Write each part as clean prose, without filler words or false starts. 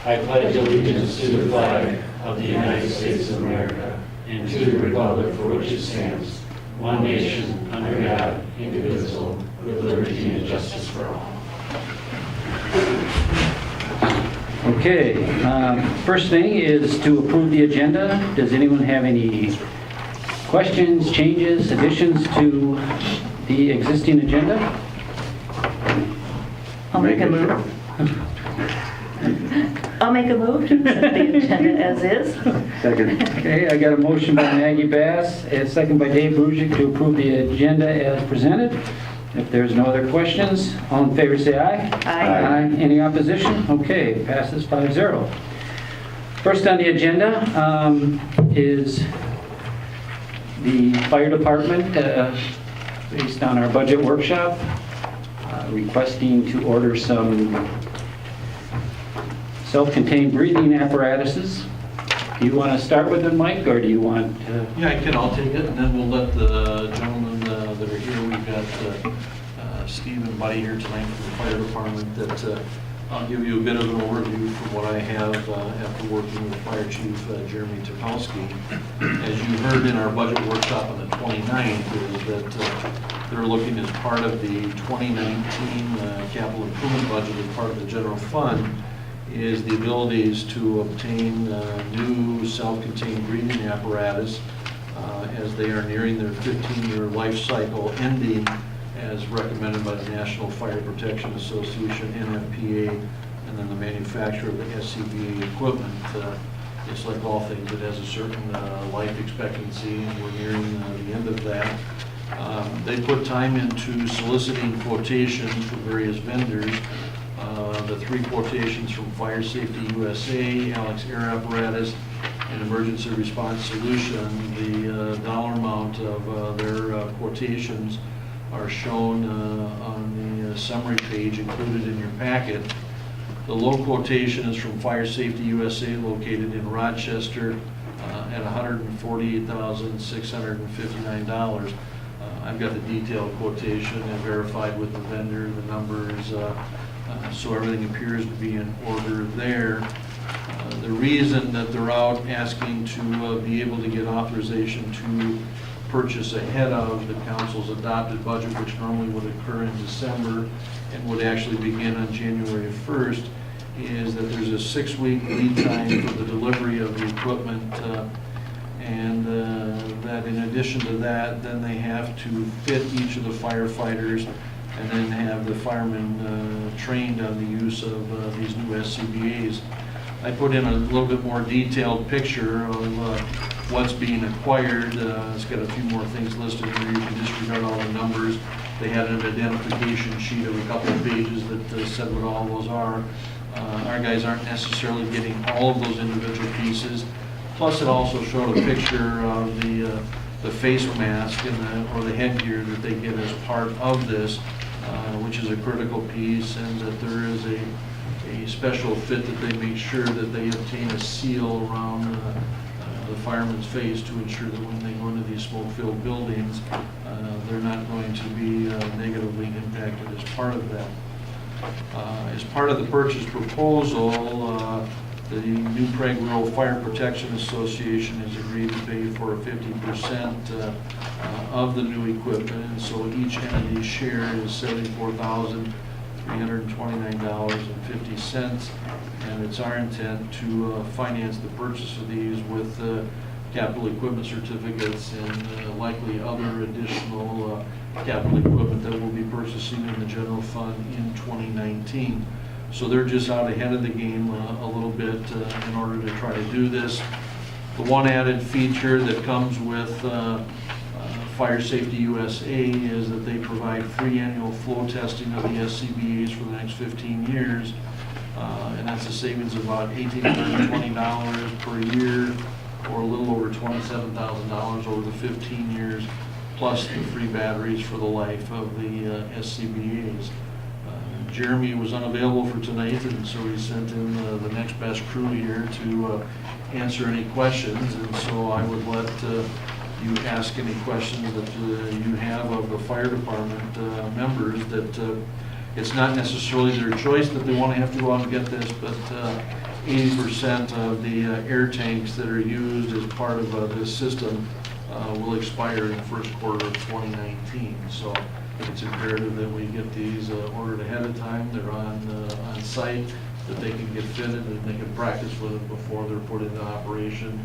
I pledge allegiance to the flag of the United States of America and to the republic for which it stands, one nation, under God, indivisible, with liberty and justice for all. Okay, first thing is to approve the agenda. Does anyone have any questions, changes, additions to the existing agenda? I'll make a move. I'll make a move to accept the agenda as is. Second. Okay, I got a motion by Maggie Bass, and a second by Dave Brusick to approve the agenda as presented. If there's no other questions, all in favor say aye. Aye. Any opposition? Okay, passes 5-0. First on the agenda is the fire department, based on our budget workshop, requesting to order some self-contained breathing apparatuses. Do you want to start with them, Mike, or do you want to? Yeah, I can. I'll take it, and then we'll let the gentlemen that are here. We've got Steve and Buddy here tonight from the fire department. That I'll give you a bit of an overview from what I have after working with Fire Chief Jeremy Topolsky. As you heard in our budget workshop on the 29th, is that they're looking as part of the 2019 capital improvement budget as part of the general fund, is the abilities to obtain new self-contained breathing apparatus as they are nearing their 15-year life cycle ending as recommended by the National Fire Protection Association, NFPA, and then the manufacturer of the SCBA equipment. It's like all things, it has a certain life expectancy, and we're nearing the end of that. They put time into soliciting quotations from various vendors. The 3 quotations from Fire Safety USA, Alex Air Apparatus, and Emergency Response Solution. The dollar amount of their quotations are shown on the summary page included in your packet. The low quotation is from Fire Safety USA, located in Rochester, at $148,659. I've got the detailed quotation and verified with the vendor, the numbers, so everything appears to be in order there. The reason that they're out asking to be able to get authorization to purchase ahead of the council's adopted budget, which normally would occur in December and would actually begin on January 1st, is that there's a 6-week lead time for the delivery of the equipment, and that in addition to that, then they have to fit each of the firefighters and then have the firemen trained on the use of these new SCBAs. I put in a little bit more detailed picture of what's being acquired. It's got a few more things listed here. You can disregard all the numbers. They had an identification sheet of a couple of pages that said what all those are. Our guys aren't necessarily getting all of those individual pieces. Plus, it also showed a picture of the face mask and or the headgear that they get as part of this, which is a critical piece, and that there is a special fit that they make sure that they obtain a seal around the fireman's face to ensure that when they go into these smoke-filled buildings, they're not going to be negatively impacted as part of that. As part of the purchase proposal, the New Prague Rural Fire Protection Association has agreed to pay for 50% of the new equipment, and so each entity's share is $74,329.50, and it's our intent to finance the purchase of these with capital equipment certificates and likely other additional capital equipment that we'll be purchasing in the general fund in 2019. So they're just out ahead of the game a little bit in order to try to do this. The one added feature that comes with Fire Safety USA is that they provide free annual flow testing of the SCBAs for the next 15 years. And that's a savings of about $1,820 per year, or a little over $27,000 over the 15 years, plus the free batteries for the life of the SCBAs. Jeremy was unavailable for tonight, and so he sent in the next best crew here to answer any questions, and so I would let you ask any questions that you have of the fire department members. That it's not necessarily their choice that they want to have to go out and get this, but 80% of the air tanks that are used as part of this system will expire in the first quarter of 2019. So it's imperative that we get these ordered ahead of time. They're on site, that they can get fitted and they can practice with them before they're put into operation.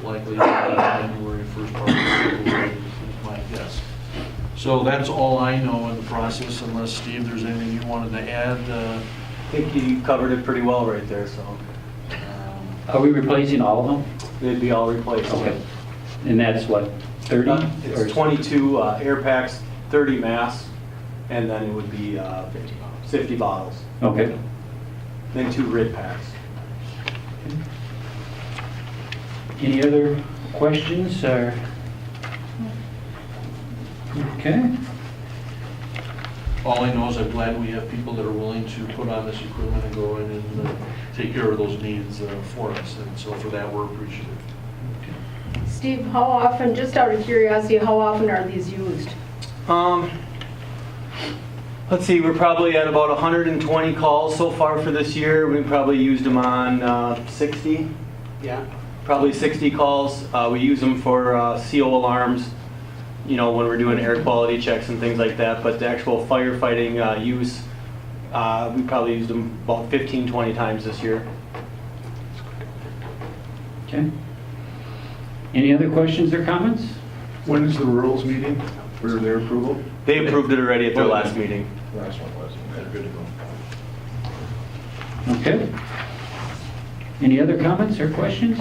Likely January, first part of February is my guess. So that's all I know in the process, unless, Steve, there's anything you wanted to add? I think you covered it pretty well right there, so. Are we replacing all of them? They'd be all replaced. Okay. And that's what, 30? It's Or- 22 air packs, 30 masks, and then it would be 50 bottles. Okay. Then 2 RID packs. Any other questions or? Okay. All I know is I'm glad we have people that are willing to put on this equipment and go in and take care of those needs for us. And so for that, we're appreciative. Steve, how often, just out of curiosity, how often are these used? Let's see, we're probably at about 120 calls so far for this year. We probably used them on 60. Yeah. Probably 60 calls. We use them for CO alarms, you know, when we're doing air quality checks and things like that. But the actual firefighting use, we probably used them about 15, 20 times this year. Okay. Any other questions or comments? When is the rules meeting for their approval? They approved it already at their last meeting. Last one was, they're good to go. Okay. Any other comments or questions?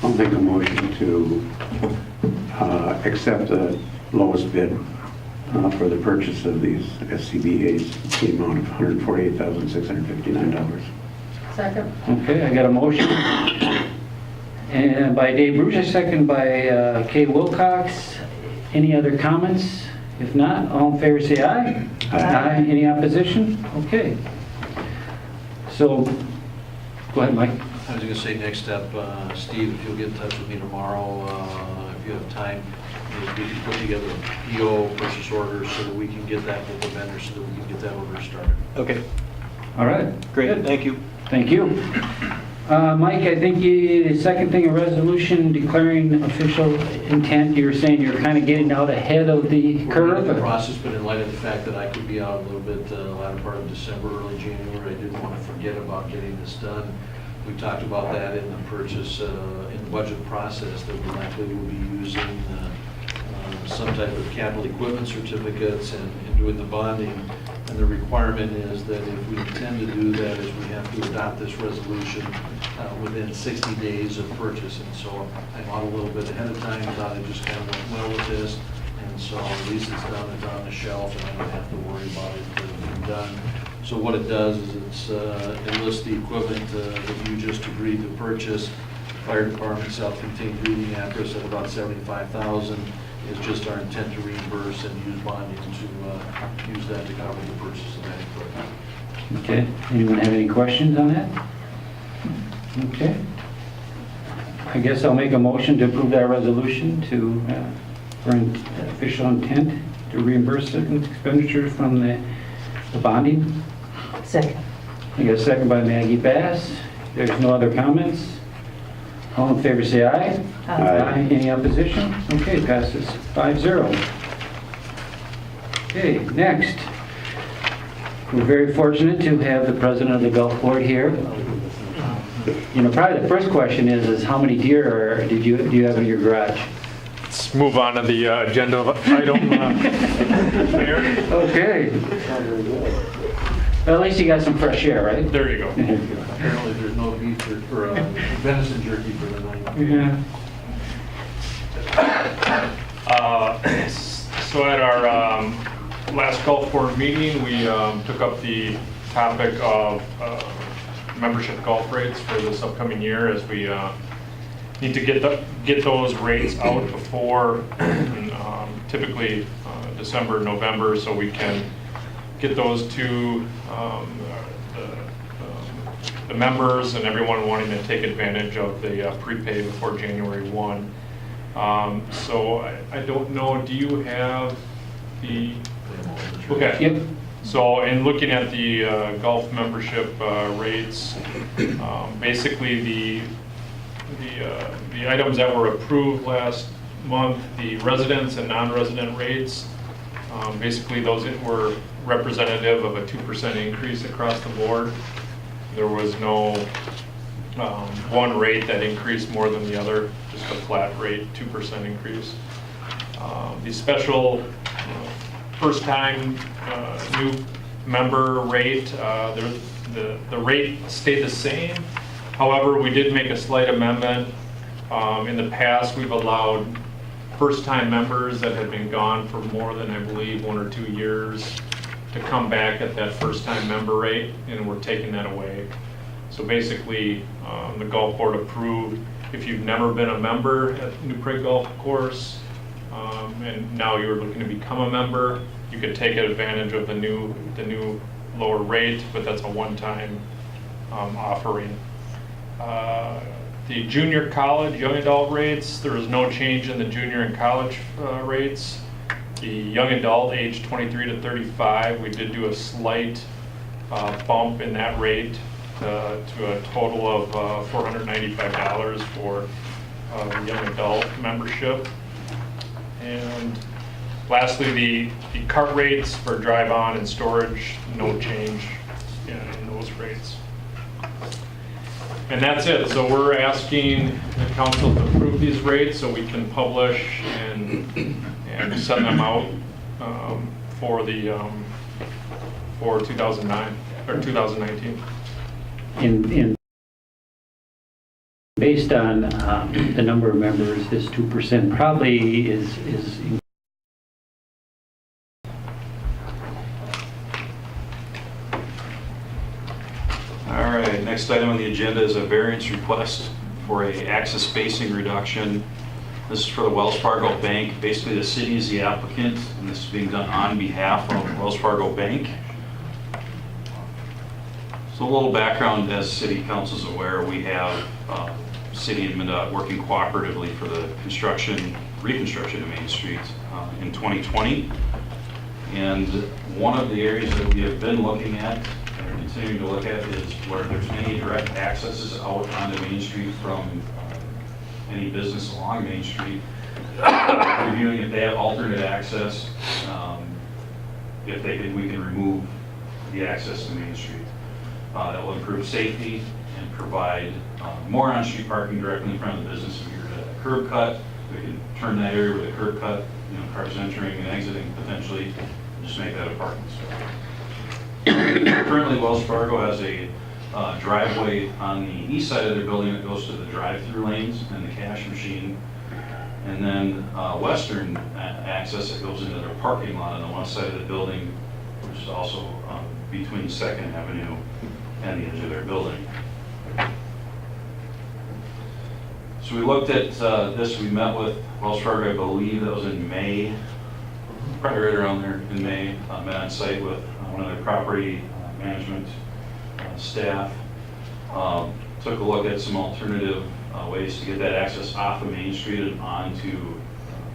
I'll make a motion to accept the lowest bid for the purchase of these SCBA's, the amount of $148,659. Second. Okay, I got a motion. And by Dave Bruce, a second by Kay Wilcox. Any other comments? If not, all in favor say aye. Aye. Any opposition? Okay. So, go ahead, Mike. I was going to say, next step, Steve, if you'll get in touch with me tomorrow, if you have time, is we can put together a PO purchase order so that we can get that with the vendor so that we can get that order started. Okay, All right. great, Good. thank you. Thank you. Mike, I think the second thing, a resolution declaring official intent. You were saying you're kind of getting out ahead of the We're in the curve. process, but in light of the fact that I could be out a little bit latter part of December, early January, I didn't want to forget about getting this done. We talked about that in the purchase, in the budget process, that we likely will be using some type of capital equipment certificates and doing the bonding. And the requirement is that if we intend to do that, is we have to adopt this resolution within 60 days of purchase. And so I'm out a little bit ahead of time, thought I just kind of went well with this. And so at least it's done, it's on the shelf, and I don't have to worry about it being done. So what it does is it lists the equipment that you just agreed to purchase. Fire department self-contained breathing apparatus at about $75,000 is just our intent to reimburse and use bonding to use that to cover the purchase of that equipment. Okay. Anyone have any questions on that? Okay. I guess I'll make a motion to approve that resolution to, for an official intent to reimburse certain expenditures from the bonding. Second. I got a second by Maggie Bass. There's no other comments. All in favor say aye. Aye. Any opposition? Okay, passes 5-0. Okay, next. We're very fortunate to have the president of the Gulf Board here. You know, probably the first question is how many deer do you have in your garage? Let's move on to the agenda item. Mayor. Okay. Well, at least you got some fresh air, right? There you go. Apparently there's no beef or venison jerky for the night. Yeah. So at our last Gulf Board meeting, we took up the topic of membership golf rates for this upcoming year, as we need to get those rates out before typically December, November, so we can get those to the members and everyone wanting to take advantage of the prepay before January 1. So I don't know, do you have the, okay. Yep. So in looking at the golf membership rates, basically the items that were approved last month, the residents and non-resident rates, basically those were representative of a 2% increase across the board. There was no one rate that increased more than the other, just a flat rate, 2% increase. The special first-time new member rate, the rate stayed the same. However, we did make a slight amendment. In the past, we've allowed first-time members that had been gone for more than, I believe, 1 or 2 years to come back at that first-time member rate, and we're taking that away. So basically, the golf board approved, if you've never been a member at New Prague Golf Course, and now you're looking to become a member, you could take advantage of the new lower rate, but that's a one-time offering. The junior college, young adult rates, there is no change in the junior and college rates. The young adult, age 23 to 35, we did do a slight bump in that rate to a total of $495 for young adult membership. And lastly, the cart rates for drive-on and storage, no change in those rates. And that's it. So we're asking the council to approve these rates so we can publish and send them out for 2009 or 2019. Based on the number of members, this 2% probably is. All right, next item on the agenda is a variance request for a access spacing reduction. This is for the Wells Fargo Bank. Basically, the city is the applicant, and this is being done on behalf of Wells Fargo Bank. So a little background, as City Council is aware, we have City and MnDOT working cooperatively for the reconstruction of Main Street in 2020. And one of the areas that we have been looking at and continuing to look at is where there's any direct accesses out onto Main Street from any business along Main Street, reviewing if they have alternate access, if we can remove the access to Main Street. That will improve safety and provide more on-street parking directly in front of the business. If you're at a curb cut, we can turn that area with a curb cut, cars entering and exiting potentially, just make that a parking spot. Currently, Wells Fargo has a driveway on the east side of their building that goes to the drive-through lanes and the cash machine, and then western access that goes into their parking lot on the west side of the building, which is also between 2nd Avenue and the edge of their building. So we looked at this. We met with Wells Fargo, I believe that was in May, probably right around there in May. Met on site with one of their property management staff. Took a look at some alternative ways to get that access off of Main Street and onto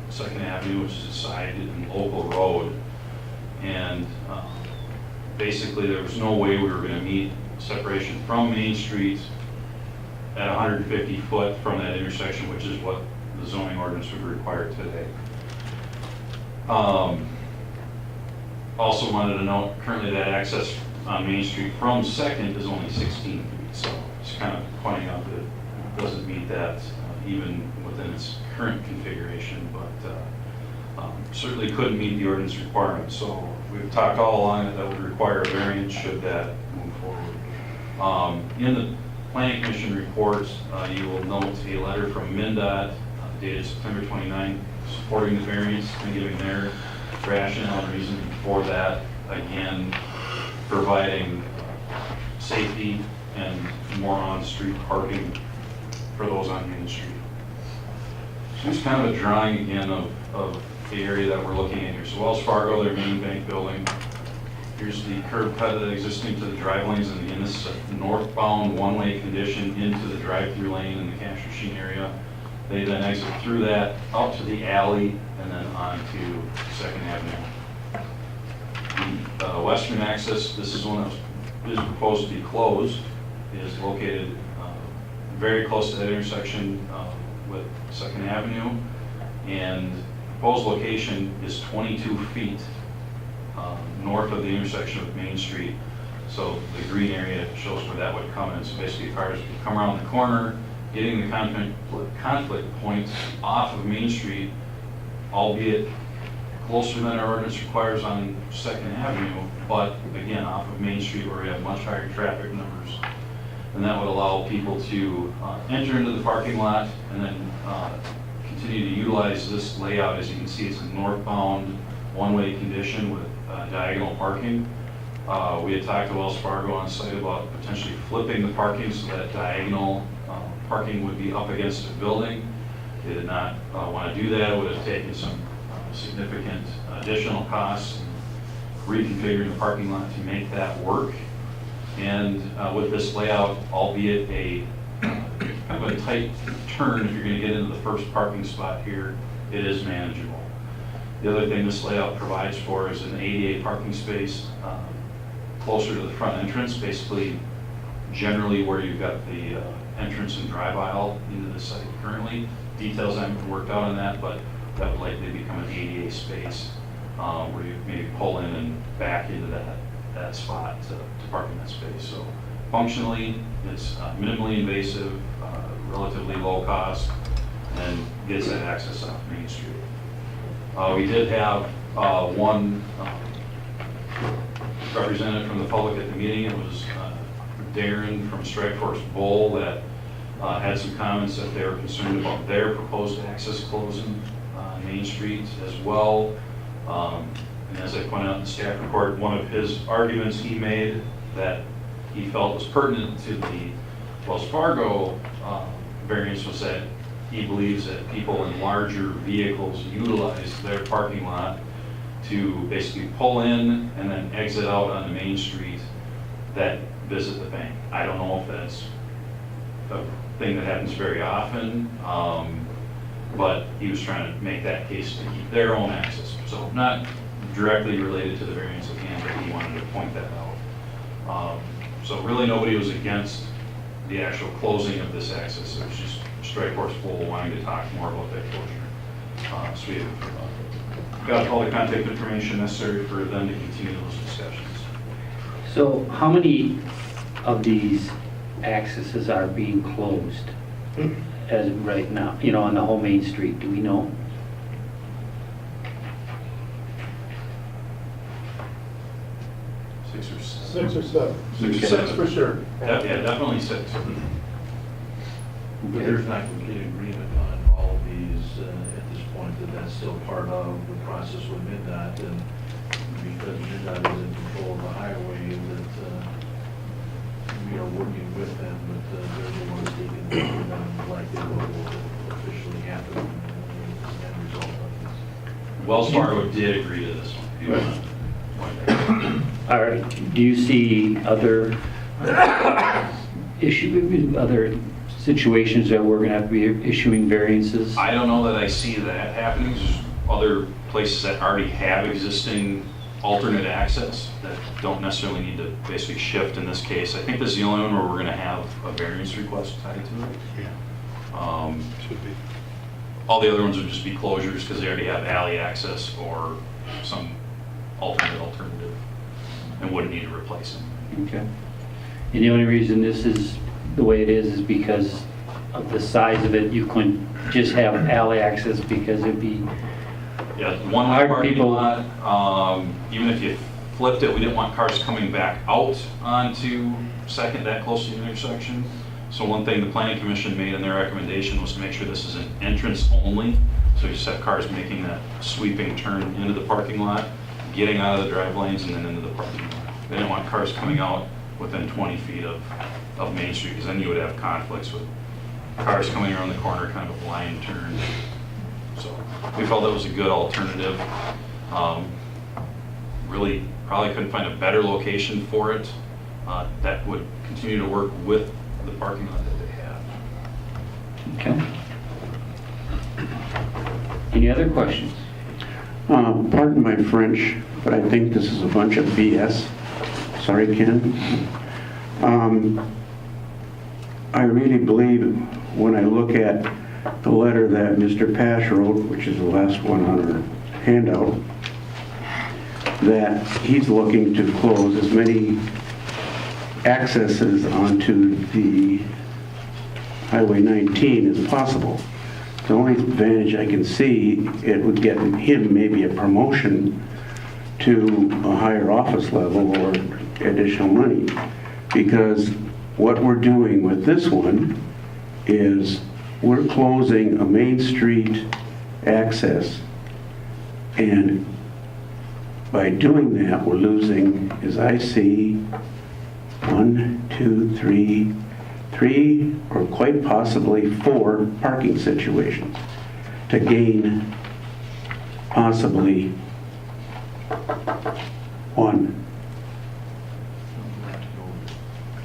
2nd Avenue, which is a side and local road. And basically there was no way we were going to meet separation from Main Street at 150 foot from that intersection, which is what the zoning ordinance would require today. Also wanted to note, currently that access on Main Street from 2nd is only 16 feet, so it's kind of pointing out that it doesn't meet that even within its current configuration, but certainly couldn't meet the ordinance requirements. So we've talked all along that would require a variance should that move forward. In the Planning Commission report, you will note a letter from MnDOT dated September 29th supporting the variance and giving their rationale and reason for that. Again, providing safety and more on-street parking for those on Main Street. So it's kind of a drawing again of the area that we're looking at here. So Wells Fargo, their main bank building. Here's the curb cut that existing to the drive lanes, and again, this is a northbound one-way condition into the drive-through lane in the cash machine area. They then exit through that out to the alley and then on to 2nd Avenue. western access, this is one that is proposed to be closed, is located very close to that intersection with 2nd Avenue. And proposed location is 22 feet north of the intersection with Main Street. So the green area shows where that would come in. So basically cars would come around the corner, getting the conflict points off of Main Street, albeit closer than our ordinance requires on 2nd Avenue, but again, off of Main Street where we have much higher traffic numbers. And that would allow people to enter into the parking lot and then continue to utilize this layout. As you can see, it's a northbound one-way condition with diagonal parking. We had talked to Wells Fargo on site about potentially flipping the parking so that diagonal parking would be up against the building. They did not want to do that. It would have taken some significant additional costs, reconfiguring the parking lot to make that work. And with this layout, albeit a kind of a tight turn if you're going to get into the first parking spot here, it is manageable. The other thing this layout provides for is an ADA parking space closer to the front entrance, basically generally where you've got the entrance and drive aisle into the site currently. Details haven't worked out on that, but that would likely become an ADA space where you maybe pull in and back into that spot to park in that space. So functionally, it's minimally invasive, relatively low cost, and gets that access off Main Street. We did have one representative from the public at the meeting. It was Darren from Strikeforce Bowl that had some comments that they were concerned about their proposed access closing on Main Street as well. And as I pointed out in the staff report, one of his arguments he made that he felt was pertinent to the Wells Fargo variance was that he believes that people in larger vehicles utilize their parking lot to basically pull in and then exit out onto Main Street that visit the bank. I don't know if that's a thing that happens very often, but he was trying to make that case to keep their own access. So not directly related to the variance at hand, but he wanted to point that out. So really nobody was against the actual closing of this access. It was just Strikeforce Bowl wanting to talk more about that closure. So we have got all the contact information necessary for them to continue those discussions. So how many of these accesses are being closed as of right now, on the whole Main Street? Do we know? Six or seven. 6 or 7. Six or 6 seven. for sure. Yeah, definitely 6. But there's not complete agreement on all of these at this point, that's still part of the process with MnDOT, and because MnDOT is in control of the highway, that we are working with them, but they're the ones taking the lead on likely what will officially happen as a result of this. Wells Fargo did agree to this one. He wasn't one there. All right. Do you see other other situations that we're going to have to be issuing variances? I don't know that I see that happening. There's other places that already have existing alternate access that don't necessarily need to basically shift in this case. I think this is the only one where we're going to have a variance request tied to it. Yeah. Should be. All the other ones would just be closures because they already have alley access or some alternative and wouldn't need to replace them. Okay. And the only reason this is the way it is because of the size of it. You couldn't just have alley access because it'd be Yeah, one hard parking people- lot, even if you flipped it, we didn't want cars coming back out onto Second that close to the intersection. So one thing the planning commission made in their recommendation was to make sure this is an entrance only. So you just have cars making that sweeping turn into the parking lot, getting out of the drive lanes and then into the parking lot. They didn't want cars coming out within 20 feet of Main Street, because then you would have conflicts with cars coming around the corner, kind of a blind turn. So we felt that was a good alternative. Really, probably couldn't find a better location for it that would continue to work with the parking lot that they have. okay. Any other questions? Pardon my French, but I think this is a bunch of BS. Sorry, Ken. I really believe when I look at the letter that Mr. Pash wrote, which is the last one on our handout, that he's looking to close as many accesses onto the Highway 19 as possible. The only advantage I can see, it would get him maybe a promotion to a higher office level or additional money. Because what we're doing with this one is we're closing a Main Street access, and by doing that, we're losing, as I see, 1, 2, 3 or quite possibly 4 parking situations to gain possibly 1.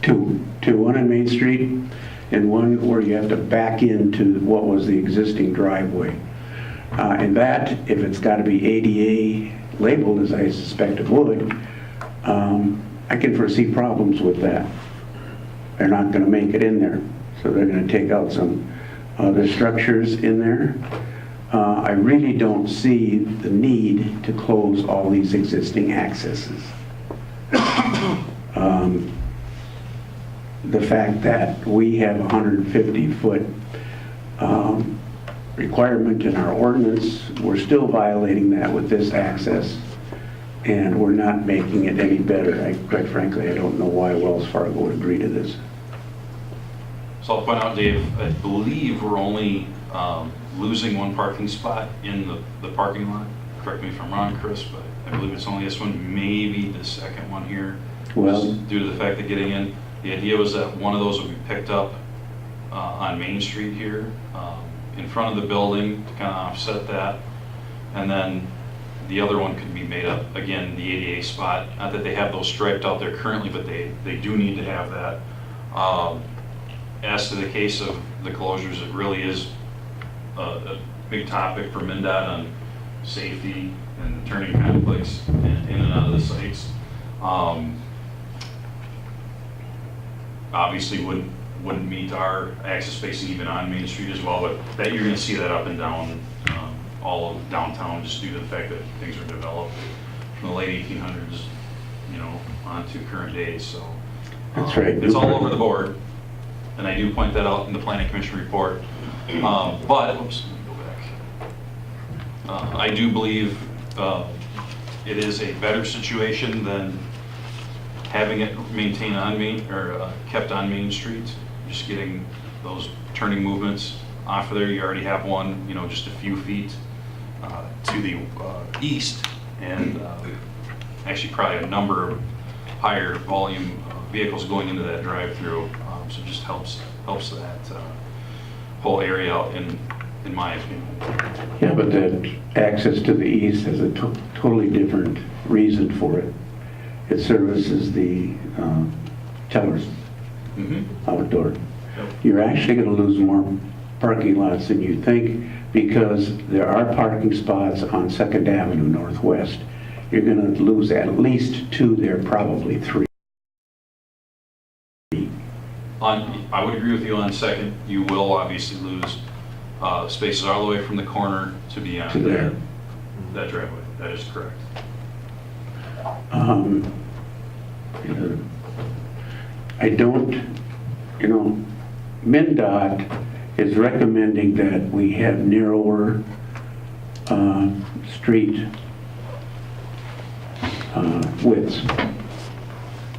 2, one on Main Street and 1 where you have to back into what was the existing driveway. And that, if it's got to be ADA labeled, as I suspect it would, I can foresee problems with that. They're not going to make it in there, so they're going to take out some other structures in there. I really don't see the need to close all these existing accesses. The fact that we have a 150-foot requirement in our ordinance, we're still violating that with this access, and we're not making it any better. Quite frankly, I don't know why Wells Fargo would agree to this. So I'll point out, Dave, I believe we're only losing 1 parking spot in the parking lot. Correct me if I'm wrong, Chris, but I believe it's only this one, maybe the second one here. Well, Just due to the fact that getting in, the idea was that one of those would be picked up on Main Street here, in front of the building to kind of offset that. And then the other one could be made up, again, the ADA spot. Not that they have those striped out there currently, but they do need to have that. As to the case of the closures, it really is a big topic for MnDOT on safety and turning conflicts in and out of the sites. Obviously wouldn't meet our access spacing even on Main Street as well, but that you're going to see that up and down all of downtown just due to the fact that things are developed from the late 1800s, on to current days. So that's right. It's all over the board, and I do point that out in the Planning Commission report. But oops, let me go back. I do believe it is a better situation than having it maintained on Main or kept on Main Street. Just getting those turning movements off of there. You already have one, just a few feet to the east, and actually probably a number of higher volume vehicles going into that drive-through. So it just helps that whole area out, in my opinion. Yeah, but that access to the east has a totally different reason for it. It services the tellers outdoor. Yep. You're actually going to lose more parking lots than you think, because there are parking spots on 2nd Avenue Northwest. You're going to lose at least 2 there, probably 3. I would agree with you on second. You will obviously lose spaces all the way from the corner to beyond To there. that driveway. That is correct. I don't, MnDOT is recommending that we have narrower street widths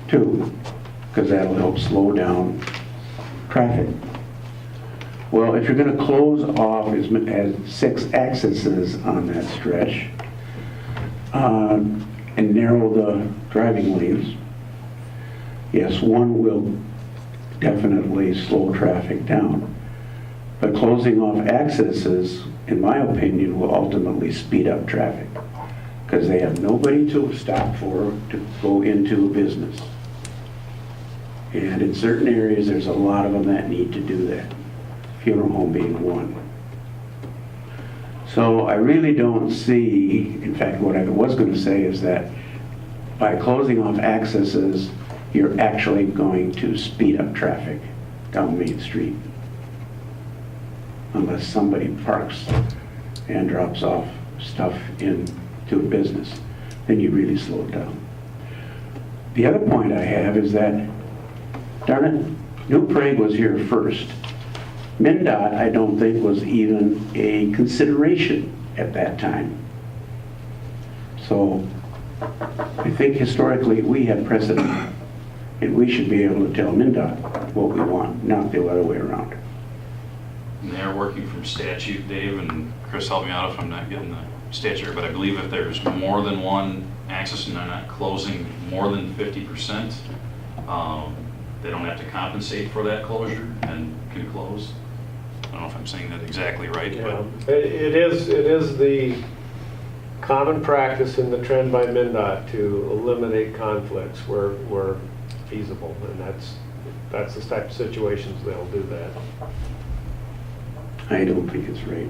too, because that'll help slow down traffic. Well, if you're going to close off as 6 accesses on that stretch and narrow the driving lanes, yes, one will definitely slow traffic down. But closing off accesses, in my opinion, will ultimately speed up traffic, because they have nobody to stop for to go into a business. And in certain areas, there's a lot of them that need to do that, funeral home being one. So I really don't see, in fact, what I was going to say is that by closing off accesses, you're actually going to speed up traffic down Main Street. Unless somebody parks and drops off stuff into a business, then you really slow it down. The other point I have is that, darn it, New Prague was here first. MnDOT, I don't think, was even a consideration at that time. So I think historically we have precedent, and we should be able to tell MnDOT what we want, not the other way around. And they're working from statute, Dave, and Chris, help me out if I'm not getting the statute, but I believe if there's more than one access and they're not closing more than 50%, they don't have to compensate for that closure and can close. I don't know if I'm saying that exactly right, Yeah, but it is the common practice in the trend by MnDOT to eliminate conflicts where feasible, and that's the type of situations they'll do that. I don't think it's right.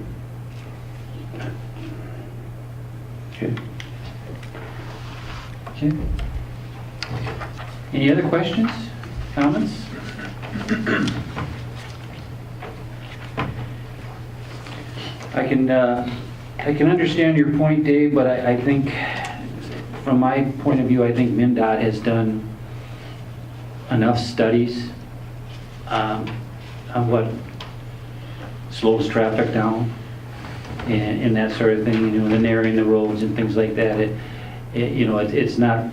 Okay. Okay. Any other questions, comments? I can understand your point, Dave, but I think, from my point of view, I think MnDOT has done enough studies on what slows traffic down and that sort of thing, you know, the narrowing the roads and things like that. It's not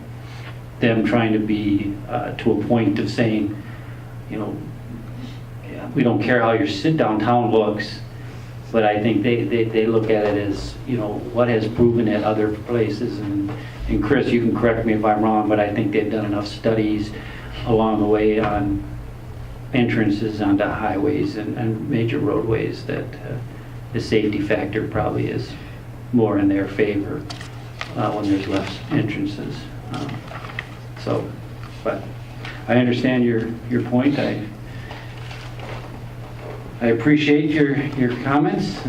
them trying to be to a point of saying, you know, we don't care how your sit downtown looks, but I think they look at it as, you know, what has proven at other places. And Chris, you can correct me if I'm wrong, but I think they've done enough studies along the way on entrances onto highways and major roadways that the safety factor probably is more in their favor when there's less entrances. But I understand your point. I appreciate your comments.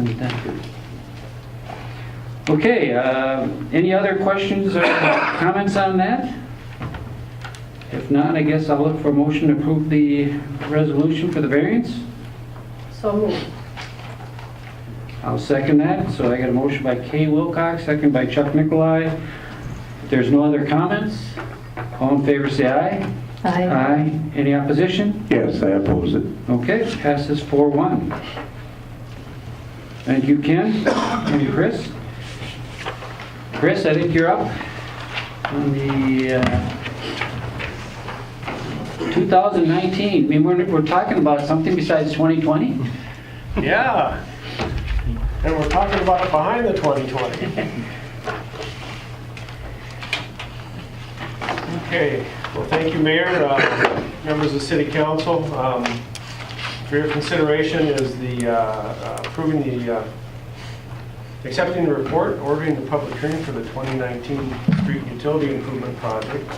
Okay, any other questions or comments on that? If not, I guess I'll look for a motion to approve the resolution for the variance. So moved. I'll second that. So I got a motion by Kay Wilcox, second by Chuck Nicolai. If there's no other comments, all in favor say aye. Aye. Aye. Any opposition? Yes, I oppose it. Okay, passes 4-1. Thank you, Ken. And Chris? Chris, I think you're up on the 2019. I mean, we're talking about something besides 2020? Yeah, and we're talking about behind the 2020. Okay, well, thank you, Mayor, members of City Council. For your consideration is the accepting the report, ordering the public hearing for the 2019 street utility improvement project.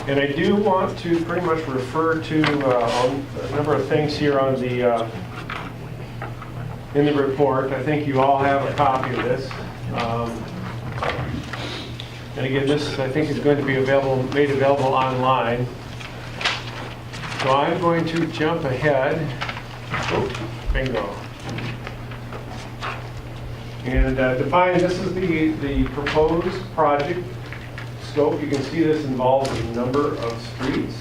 And I do want to pretty much refer to a number of things here on the in the report. I think you all have a copy of this. And again, this I think is going to be made available online. So I'm going to jump ahead. Oh, bingo. And define, this is the proposed project scope. You can see this involves a number of streets.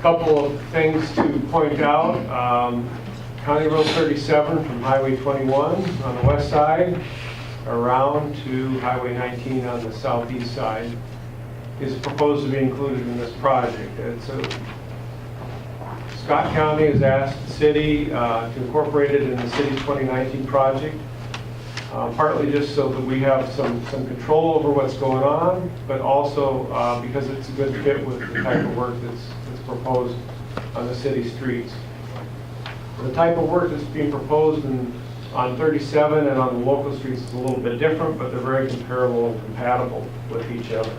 Couple of things to point out. County Road 37 from Highway 21 on the west side around to Highway 19 on the southeast side is proposed to be included in this project. Scott County has asked the city to incorporate it in the city's 2019 project, partly just so that we have some control over what's going on, but also because it's a good fit with the type of work that's proposed on the city streets. The type of work that's being proposed on 37 and on the local streets is a little bit different, but they're very comparable and compatible with each other.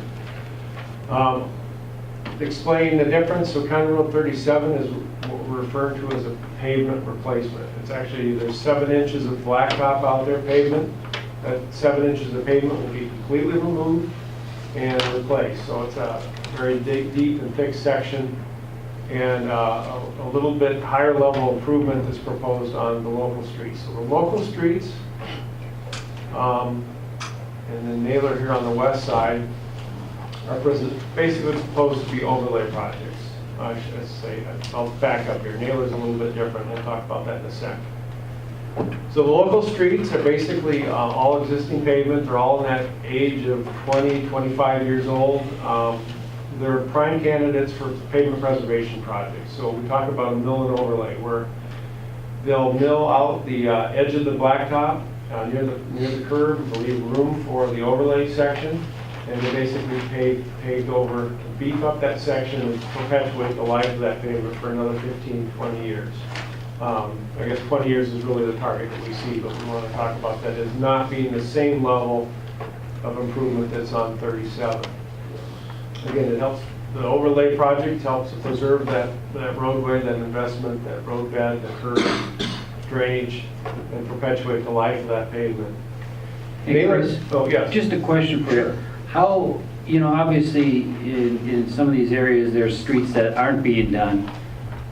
explain the difference, so County Road 37 is what we're referring to as a pavement replacement. It's actually, there's 7 inches of blacktop out there, pavement. That 7 inches of pavement will be completely removed and replaced. So it's a very deep and thick section, and a little bit higher level improvement is proposed on the local streets. So the local streets, and then Naylor here on the west side, are basically proposed to be overlay projects. I should say, I'll back up here. Naylor's a little bit different. We'll talk about that in a sec. So the local streets are basically all existing pavement. They're all in that age of 20, 25 years old. They're prime candidates for pavement preservation projects. So we talk about a mill and overlay, where they'll mill out the edge of the blacktop near the curb, leave room for the overlay section, and they basically paved over to beef up that section and perpetuate the life of that pavement for another 15, 20 years. I guess 20 years is really the target that we see, but we want to talk about that as not being the same level of improvement that's on 37. Again, it helps, the overlay project helps to preserve that roadway, that investment, that road bed, the curb, drainage, and perpetuate the life of that pavement. Hey, Chris, Oh, yes. just a question for you. How, obviously, in some of these areas, there's streets that aren't being done.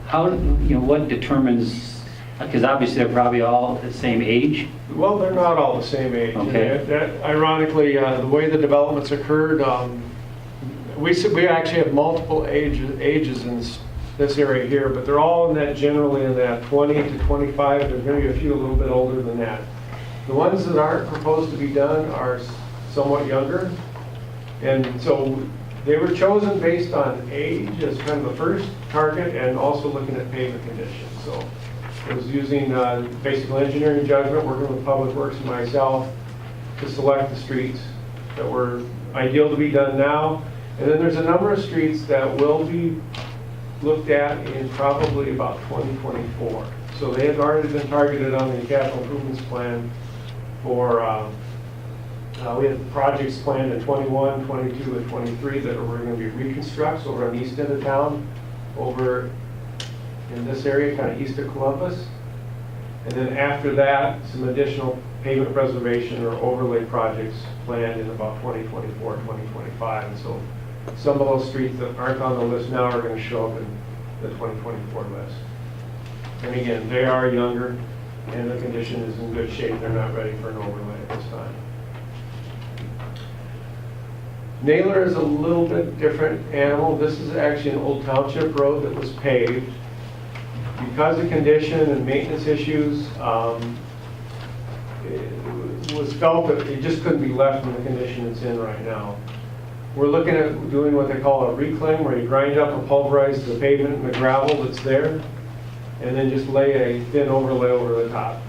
How, what determines, because obviously they're probably all the same age? Well, they're not all the same age. Okay. That, ironically, the way the developments occurred, we actually have multiple ages in this area here, but they're all generally in that 20 to 25. There's maybe a few a little bit older than that. The ones that aren't proposed to be done are somewhat younger, and so they were chosen based on age as kind of the first target, and also looking at pavement conditions. So it was using basic engineering judgment, working with Public Works and myself to select the streets that were ideal to be done now. And then there's a number of streets that will be looked at in probably about 2024. So they have already been targeted on the capital improvements plan for, we have projects planned in 21, 22, and 23 that we're going to be reconstructs over on the east end of town, over in this area, kind of east of Columbus. And then after that, some additional pavement preservation or overlay projects planned in about 2024, 2025. And so some of those streets that aren't on the list now are going to show up in the 2024 list. And again, they are younger, and the condition is in good shape. They're not ready for an overlay at this time. Naylor is a little bit different animal. This is actually an old township road that was paved. Because of condition and maintenance issues, it was felt that it just couldn't be left in the condition it's in right now. We're looking at doing what they call a reclaim, where you grind up and pulverize the pavement and the gravel that's there, and then just lay a thin overlay over the top.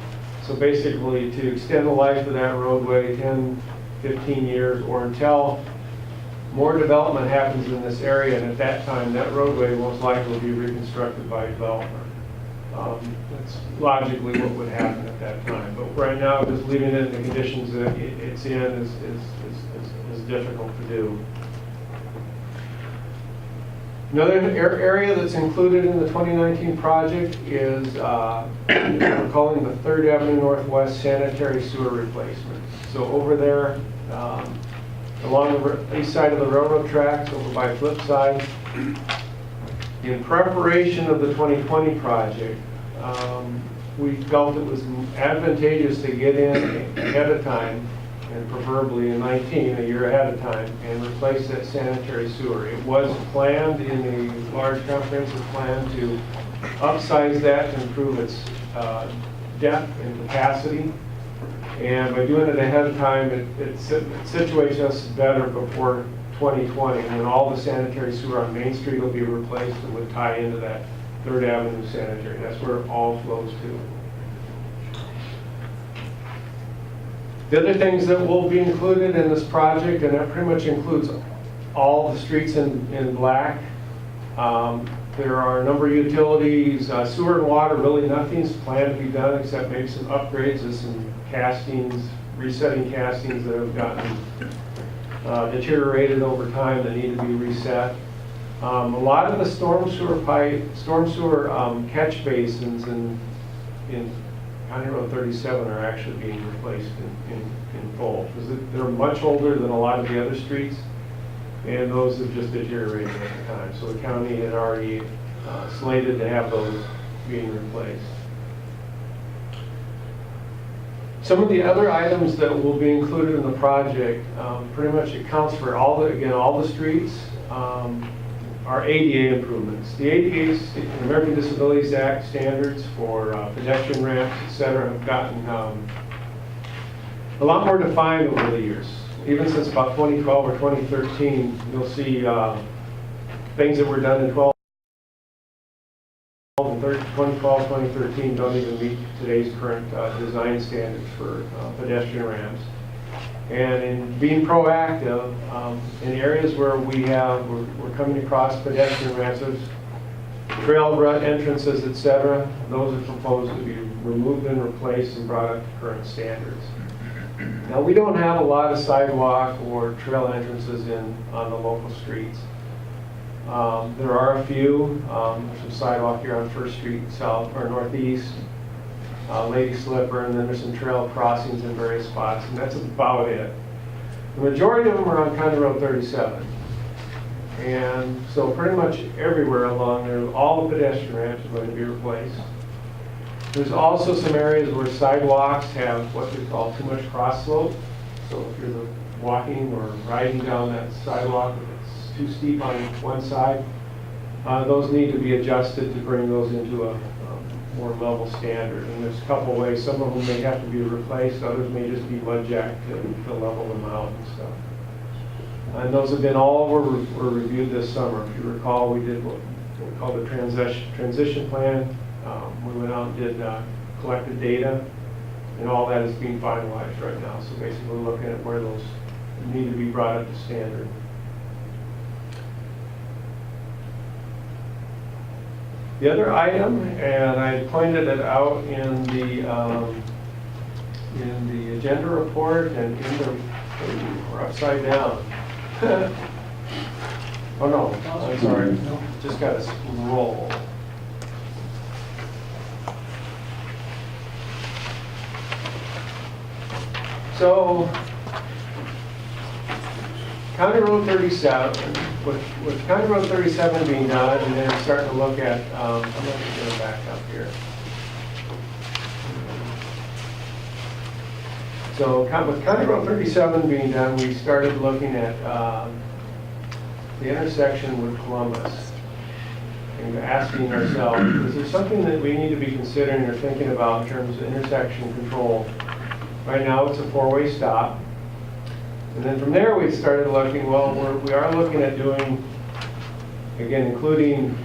So basically, to extend the life of that roadway 10, 15 years, or until more development happens in this area, and at that time, that roadway most likely will be reconstructed by a developer. That's logically what would happen at that time. But right now, just leaving it in the conditions that it's in is difficult to do. Another area that's included in the 2019 project is we're calling the 3rd Avenue Northwest sanitary sewer replacement. So over there, along the east side of the railroad tracks, over by Flipside, in preparation of the 2020 project, we felt it was advantageous to get in ahead of time, and preferably in 19, a year ahead of time, and replace that sanitary sewer. It was planned in the large comprehensive plan to upsize that to improve its depth and capacity. And by doing it ahead of time, it situates us better before 2020, and then all the sanitary sewer on Main Street will be replaced and would tie into that 3rd Avenue sanitary. That's where it all flows to. The other things that will be included in this project, and that pretty much includes all the streets in black. There are a number of utilities, sewer and water, really nothing's planned to be done except maybe some upgrades of some castings, resetting castings that have gotten deteriorated over time that need to be reset. A lot of the storm sewer catch basins in County Road 37 are actually being replaced in full. Because they're much older than a lot of the other streets, and those have just deteriorated at the time. So the county had already slated to have those being replaced. Some of the other items that will be included in the project pretty much accounts for all the streets. Are ADA improvements. The ADA's, the American Disabilities Act standards for pedestrian ramps, et cetera, have gotten a lot more defined over the years. Even since about 2012 or 2013, you'll see things that were done in 2012, 2013 don't even meet today's current design standards for pedestrian ramps. And in being proactive, in areas where we're coming across pedestrian ramps, trail rut entrances, et cetera, those are proposed to be removed and replaced and brought up to current standards. Now, we don't have a lot of sidewalk or trail entrances on the local streets. There are a few. There's some sidewalk here on First Street South or Northeast. Lady Slipper, and then there's some trail crossings in various spots, and that's about it. The majority of them are on County Road 37. And so pretty much everywhere along there, all the pedestrian ramps are going to be replaced. There's also some areas where sidewalks have what they call too much cross slope. So if you're walking or riding down that sidewalk, if it's too steep on one side, those need to be adjusted to bring those into a more level standard. And there's a couple ways. Some of them may have to be replaced, others may just be mud jacked to level them out and stuff. And those have been all were reviewed this summer. If you recall, we did what we call the transition plan. We went out and did collected data, and all that is being finalized right now. So basically looking at where those need to be brought up to standard. The other item, and I pointed it out in the agenda report and in the, we're upside down. Oh no, I'm sorry, just got to scroll. So, County Road 37, with County Road 37 being done, and then starting to look at, I'm going to get it back up here. So with County Road 37 being done, we started looking at the intersection with Columbus and asking ourselves, is there something that we need to be considering or thinking about in terms of intersection control? Right now it's a four-way stop. And then from there we started looking, well, we are looking at doing, again, including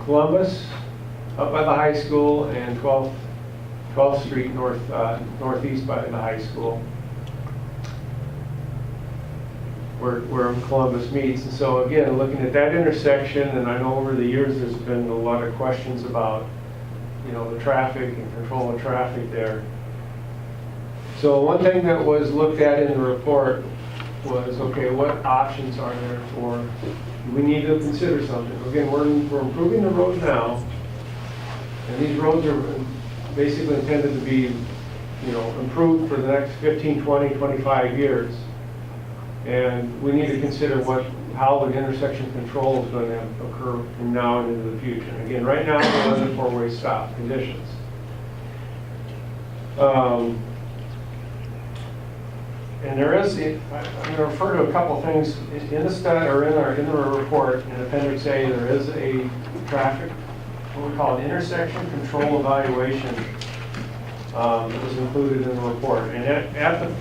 Columbus up by the high school and 12th Street northeast by the high school, where Columbus meets. And so again, looking at that intersection, and I know over the years there's been a lot of questions about the traffic and control of traffic there. So one thing that was looked at in the report was, okay, what options are there for, we need to consider something. Again, we're improving the road now, and these roads are basically intended to be, improved for the next 15, 20, 25 years. And we need to consider how the intersection control is going to occur from now and into the future. And again, right now we're under four-way stop conditions. And there is, I'm going to refer to a couple things in the study or in the report in Appendix A. There is a traffic, what we call an intersection control evaluation that was included in the report. And at the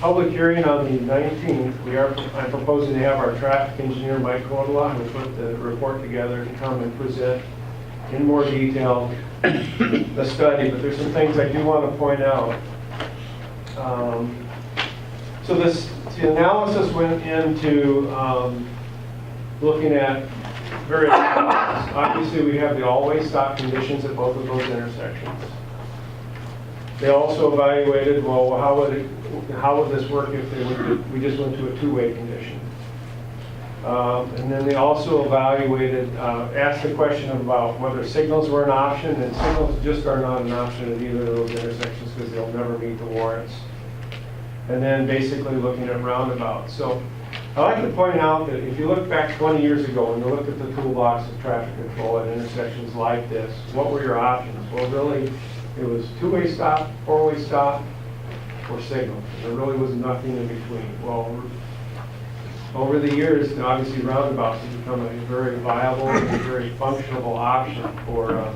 public hearing on the 19th, I'm proposing to have our traffic engineer, Mike Cordula, who put the report together, to come and present in more detail the study. But there's some things I do want to point out. So the analysis went into looking at various options. Obviously, we have the all-way stop conditions at both of those intersections. They also evaluated, well, how would this work if we just went to a two-way condition? And then they also evaluated, asked the question about whether signals were an option, and signals just are not an option at either of those intersections because they'll never meet the warrants. And then basically looking at roundabouts. So I like to point out that if you look back 20 years ago and you look at the toolbox of traffic control at intersections like this, what were your options? Well, really, it was two-way stop, four-way stop, or signal. There really was nothing in between. Well, over the years, obviously roundabouts have become a very viable and very functional option for a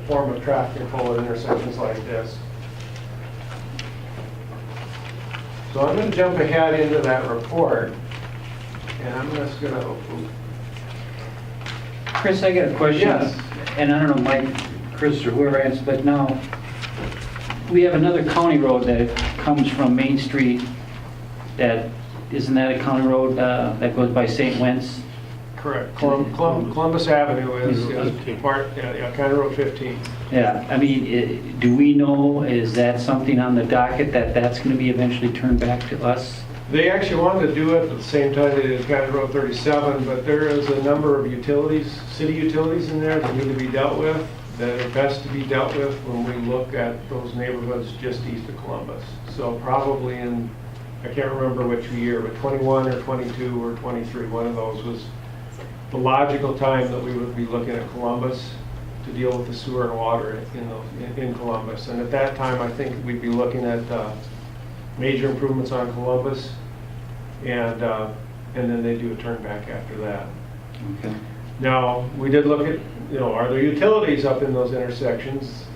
form of traffic control at intersections like this. So I'm going to jump ahead into that report, and I'm just going to... Chris, I got a question. Yes. And I don't know, Mike, Chris, or whoever answers, but now, we have another county road that comes from Main Street that, isn't that a county road that goes by St. Wentz? Correct. Columbus Avenue is part, County Road 15. Yeah, I mean, do we know, is that something on the docket that that's going to be eventually turned back to us? They actually wanted to do it at the same time they did County Road 37, but there is a number of utilities, city utilities in there that need to be dealt with, that are best to be dealt with when we look at those neighborhoods just east of Columbus. So probably in, I can't remember which year, but 21 or 22 or 23, one of those was the logical time that we would be looking at Columbus to deal with the sewer and water in Columbus. And at that time, I think we'd be looking at major improvements on Columbus, and then they do a turn back after that. Okay. Now, we did look at, are there utilities up in those intersections?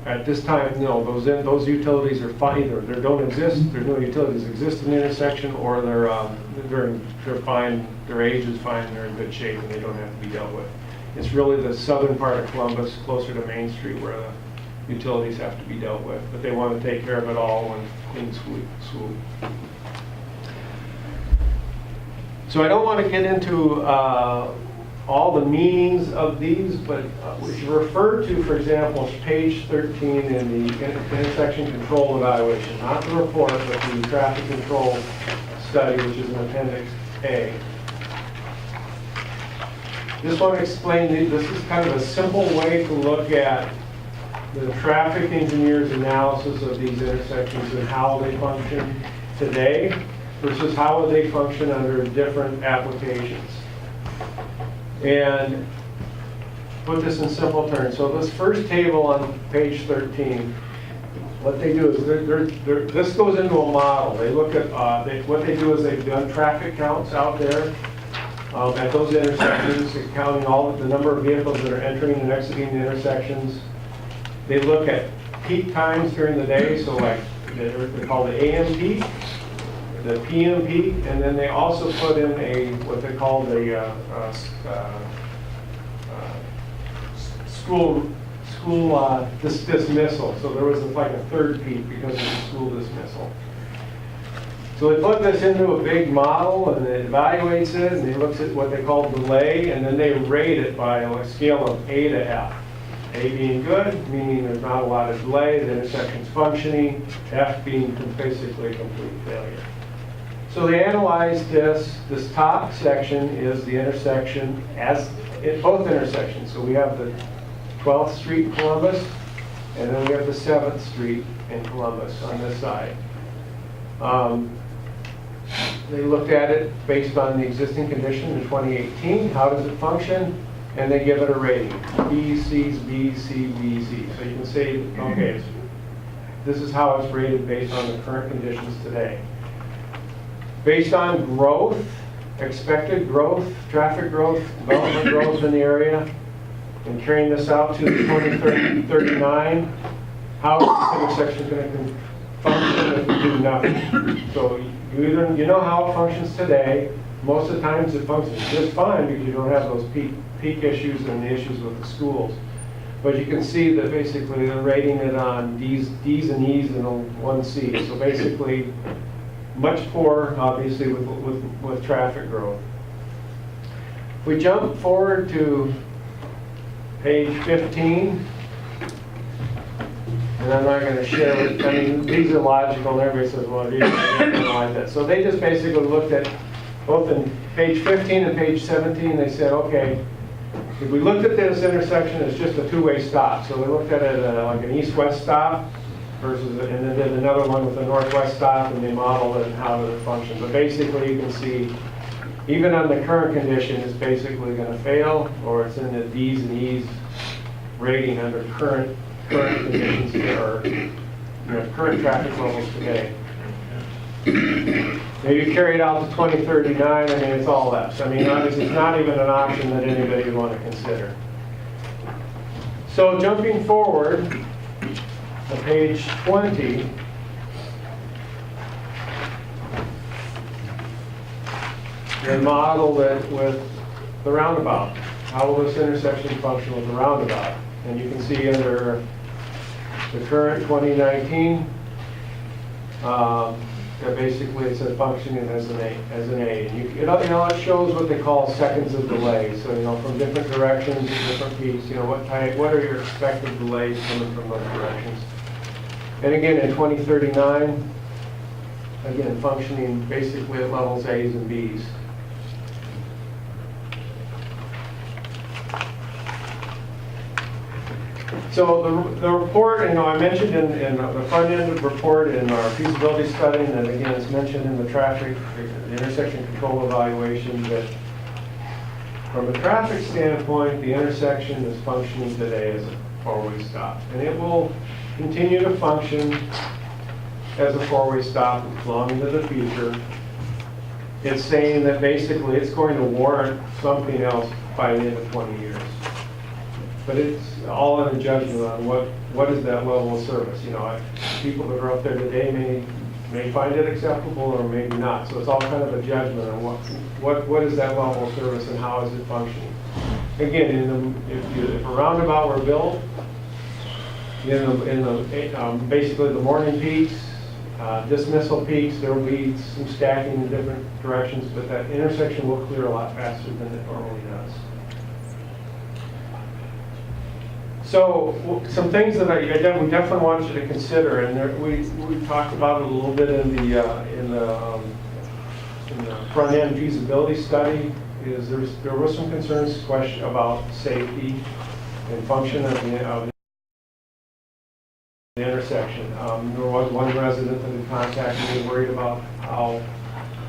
At this time, no, those utilities are fine, either they don't exist, there's no utilities exist in the intersection, or they're fine, their age is fine, they're in good shape, and they don't have to be dealt with. It's really the southern part of Columbus, closer to Main Street, where the utilities have to be dealt with, but they want to take care of it all in clean swoop. So I don't want to get into all the meanings of these, but we should refer to, for example, page 13 in the intersection control evaluation, not the report, but the traffic control study, which is in Appendix A. Just want to explain, this is kind of a simple way to look at the traffic engineer's analysis of these intersections and how they function today versus how would they function under different applications. And put this in simple terms. So this first table on page 13, what they do is this goes into a model. They look at what they do is they've done traffic counts out there at those intersections, counting all of the number of vehicles that are entering and exiting the intersections. They look at peak times during the day, so like they're called the AM peak, the PM peak, and then they also put in what they call the school dismissal. So there was like a third peak because of the school dismissal. So they put this into a big model and it evaluates it, and they look at what they call delay, and then they rate it by a scale of A to F. A being good, meaning there's not a lot of delay, the intersection's functioning, F being basically complete failure. So they analyzed this top section is the intersection as in both intersections. So we have the 12th Street in Columbus, and then we have the 7th Street in Columbus on this side. They looked at it based on the existing condition in 2018. How does it function? And they give it a rating. B, C, B, C, B, C. So you can say, okay, this is how it's rated based on the current conditions today. Based on growth, expected growth, traffic growth, development growth in the area, and carrying this out to 2039, how is this intersection going to function if we do nothing? So you know how it functions today. Most of the times it functions just fine because you don't have those peak issues and the issues with the schools. But you can see that basically they're rating it on D's and E's and 1 C. So basically much poorer, obviously, with traffic growth. If we jump forward to page 15, and I'm not going to share it. I mean, these are logical, and everybody says, well, these are like that. So they just basically looked at both in page 15 and page 17, they said, okay, if we looked at this intersection as just a two-way stop, so they looked at it like an east-west stop versus, and then did another one with a northwest stop, and they modeled it and how it would function. But basically, you can see, even on the current condition, it's basically going to fail, or it's in the Ds and Es rating under current conditions or current traffic levels today. Maybe carry it out to 2039, I mean, it's all left. I mean, obviously, it's not even an option that anybody would want to consider. So jumping forward to page 20, they modeled it with the roundabout. How will this intersection function with the roundabout? And you can see under the current 2019, that basically it's a functioning as an A. And it shows what they call seconds of delay. So from different directions, different peaks. What are your expected delays coming from those directions? And again, in 2039, again functioning basically at levels A's and B's. So the report, I mentioned in the front end of the report in our feasibility study, and again it's mentioned in the traffic, the intersection control evaluation, that from a traffic standpoint, the intersection is functioning today as a four-way stop. And it will continue to function as a four-way stop long into the future. It's saying that basically it's going to warrant something else by the end of 20 years. But it's all in a judgment on what is that level of service. People that are up there today may find it acceptable or maybe not. So it's all kind of a judgment on what is that level of service and how is it functioning. Again, if a roundabout were built in basically the morning peaks, dismissal peaks, there will be some stacking in different directions, but that intersection will clear a lot faster than it normally does. So some things that we definitely want you to consider, and we talked about it a little bit in the front end feasibility study. There were some concerns about safety and function of the intersection. There was one resident that had contacted me worried about how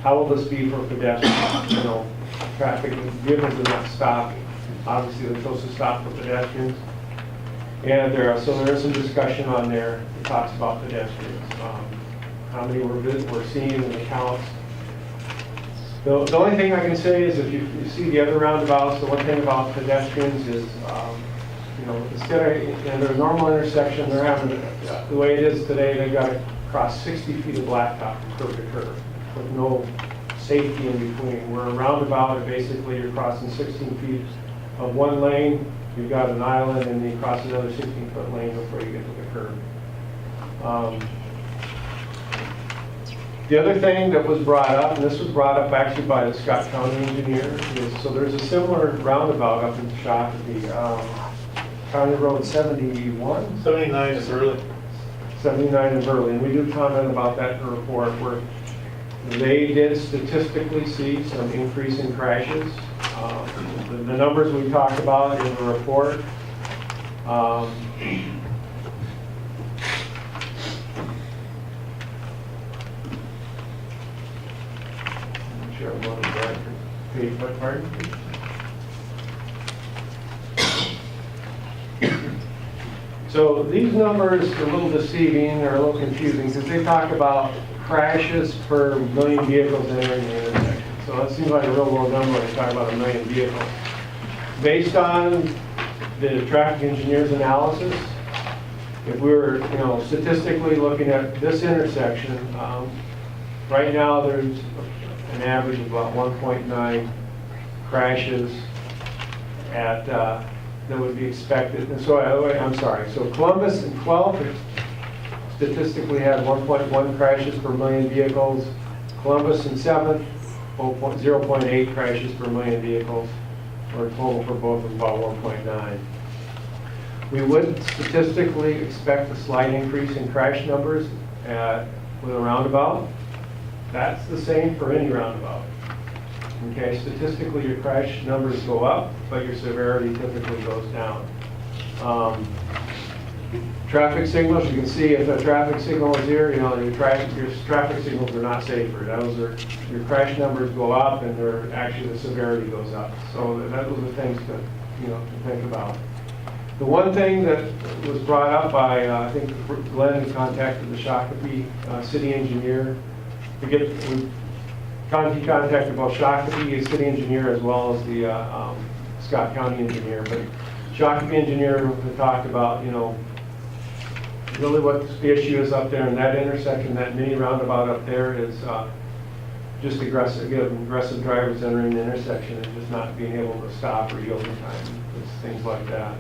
will this be for pedestrians. Traffic vehicles are not stopping. Obviously, they're supposed to stop for pedestrians. And there is some discussion on there that talks about pedestrians. How many we're seeing in the counts. The only thing I can say is if you see the other roundabouts, the one thing about pedestrians is, instead of in their normal intersection, they're having, the way it is today, they've got to cross 60 feet of blacktop from curb to curb with no safety in between. Where a roundabout, basically you're crossing 16 feet of one lane, you've got an island, and then you cross another 16-foot lane before you get to the curb. The other thing that was brought up, and this was brought up actually by the Scott County engineer, is so there's a similar roundabout up in the shop at the County Road 71? 79 is early. 79 in Burley, and we do comment about that in the report where they did statistically see some increase in crashes. The numbers we talked about in the report. Sure, I'm going back to page, what part? So these numbers are a little deceiving or a little confusing because they talk about crashes per million vehicles entering the intersection. So that seems like a real low number when they talk about 1 million vehicles. Based on the traffic engineer's analysis, if we were, statistically looking at this intersection, right now there's an average of about 1.9 crashes at that would be expected. And so, I'm sorry. So Columbus in 12th statistically had 1.1 crashes per million vehicles. Columbus in 7th, 0.8 crashes per million vehicles, or a total for both of about 1.9. We would statistically expect a slight increase in crash numbers with a roundabout. That's the same for any roundabout. Okay, statistically, your crash numbers go up, but your severity typically goes down. Traffic signals, you can see if a traffic signal is here, you know, your traffic signals are not safer. Those are, your crash numbers go up and actually the severity goes up. So those are things to, you know, to think about. The one thing that was brought up by, I think Glenn had contacted the Shakopee city engineer. He contacted both Shakopee city engineer as well as the Scott County engineer. But Shakopee engineer had talked about, you know, really what the issue is up there in that intersection, that mini roundabout up there is just aggressive drivers entering the intersection and just not being able to stop or yield in time. It's things like that.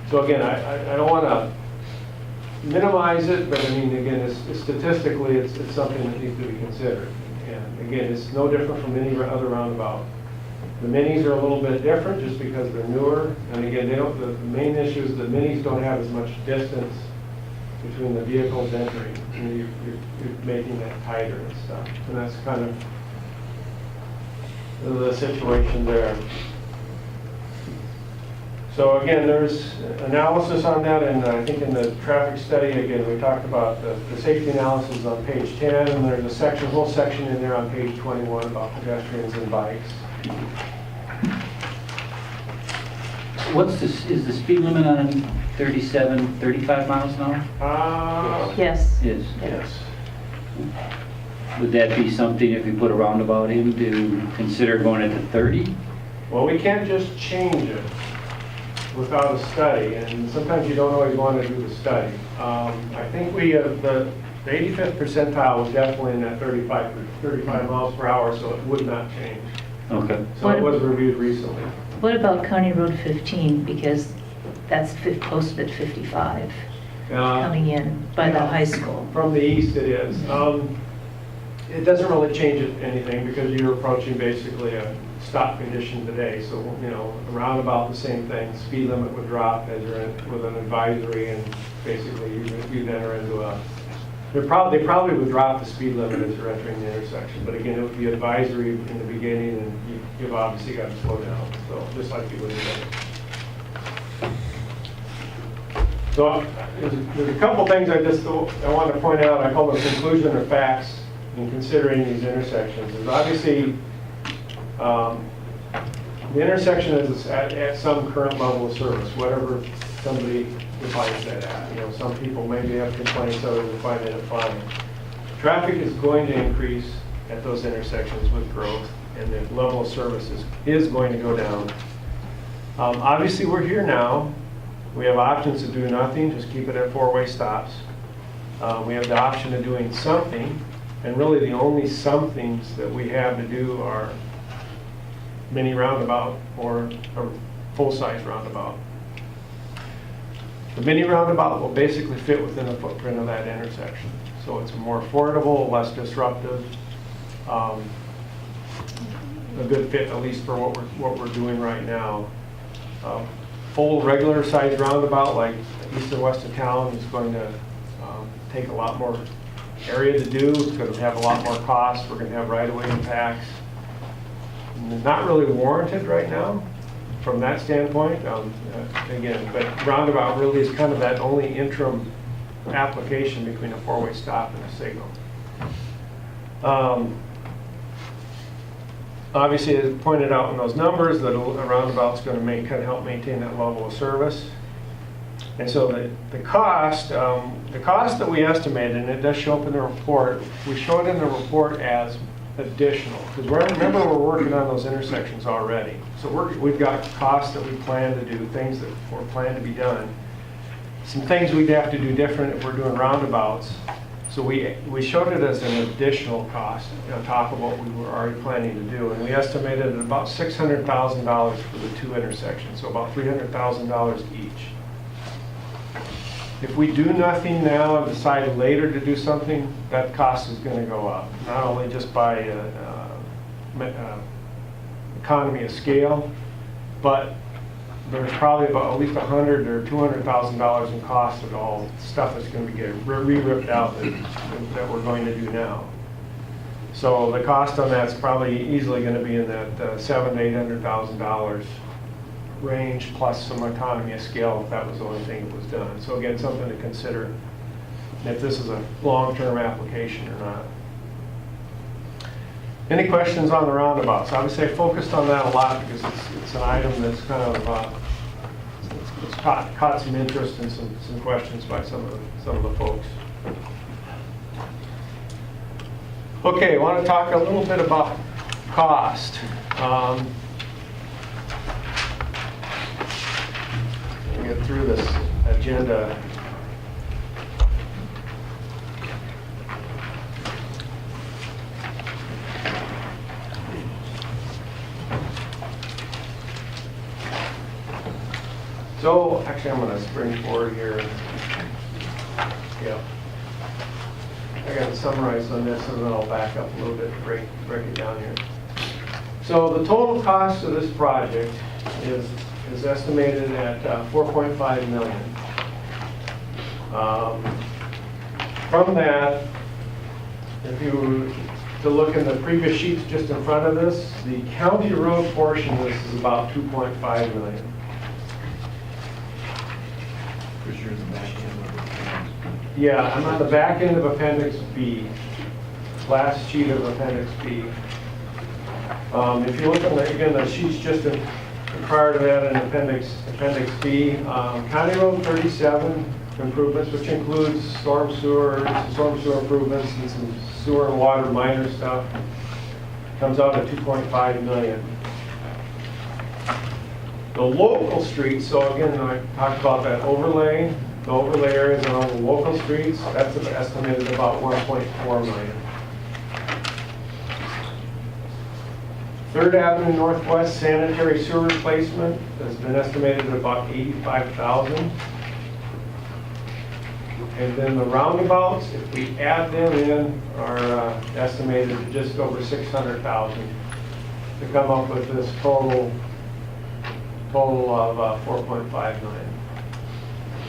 So again, I don't want to minimize it, but I mean, again, statistically, it's something that needs to be considered. And again, it's no different from any other roundabout. The minis are a little bit different just because they're newer. And again, they don't. The main issue is the minis don't have as much distance between the vehicles entering. And you're making that tighter and stuff. And that's kind of the situation there. So again, there's analysis on that, and I think in the traffic study, again, we talked about the safety analysis on page 10, and there's a whole section in there on page 21 about pedestrians and bikes. Is the speed limit on 35 miles an hour? Yes. Is. Yes. Would that be something if we put a roundabout in to consider going into 30? Well, we can't just change it without a study, and sometimes you don't always want to do the study. I think we have the 85th percentile was definitely in that 35 miles per hour, so it would not change. Okay. So it was reviewed recently. What about County Road 15? Because that's posted at 55 coming in by the high school. From the east it is. It doesn't really change anything because you're approaching basically a stop condition today. So, you know, around about the same thing. Speed limit would drop as you're in with an advisory, and basically you enter into a... They probably would drop the speed limit as you're entering the intersection. But again, it would be advisory in the beginning, and you've obviously got to slow down. So just like you would have. So there's a couple things I want to point out. I call them conclusion or facts in considering these intersections. Is obviously the intersection is at some current level of service, whatever somebody defines that at. You know, some people maybe have complaints, others will find it fine. Traffic is going to increase at those intersections with growth, and the level of service is going to go down. Obviously, we're here now. We have options to do nothing, just keep it at four-way stops. We have the option of doing something, and really the only somethings that we have to do are mini roundabout or a full-size roundabout. The mini roundabout will basically fit within the footprint of that intersection. So it's more affordable, less disruptive, a good fit at least for what we're doing right now. Full regular size roundabout like east and west of town is going to take a lot more area to do. It's going to have a lot more costs. We're going to have right-of-way impacts. Not really warranted right now from that standpoint. Again, but roundabout really is kind of that only interim application between a four-way stop and a signal. Obviously, as pointed out in those numbers, that a roundabout is going to kind of help maintain that level of service. And so the cost that we estimated, and it does show up in the report, we show it in the report as additional. Because remember, we're working on those intersections already. So we've got costs that we plan to do, things that were planned to be done. Some things we'd have to do different if we're doing roundabouts. So we showed it as an additional cost on top of what we were already planning to do. And we estimated at about $600,000 for the two intersections, so about $300,000 each. If we do nothing now and decide later to do something, that cost is going to go up, not only just by economy of scale, but there's probably about at least $100,000 or $200,000 in cost of all stuff that's going to be getting re-ripped out that we're going to do now. So the cost on that's probably easily going to be in that $700,000 to $800,000 range, plus some economy of scale if that was the only thing that was done. So again, something to consider if this is a long-term application or not. Any questions on the roundabouts? Obviously, I focused on that a lot because it's an item that's kind of it's caught some interest and some questions by some of the folks. Okay, I want to talk a little bit about cost. Let me get through this agenda. So, actually, I'm going to spring forward here. Yeah. I got to summarize on this, and then I'll back up a little bit and break it down here. So the total cost of this project is estimated at $4.5 million. From that, if you were to look in the previous sheets just in front of this, the county road portion of this is about $2.5 million. Yeah, I'm on the back end of Appendix B, last sheet of Appendix B. If you look at the sheets just prior to that in Appendix B, County Road 37 improvements, which includes storm sewer improvements and some sewer and water minor stuff, comes out at $2.5 million. The local streets, so again, I talked about that overlay. The overlay areas on the local streets, that's estimated about $1.4 million. 3rd Avenue Northwest sanitary sewer replacement has been estimated at about $85,000. And then the roundabouts, if we add them in, are estimated at just over $600,000 to come up with this total of $4.5 million.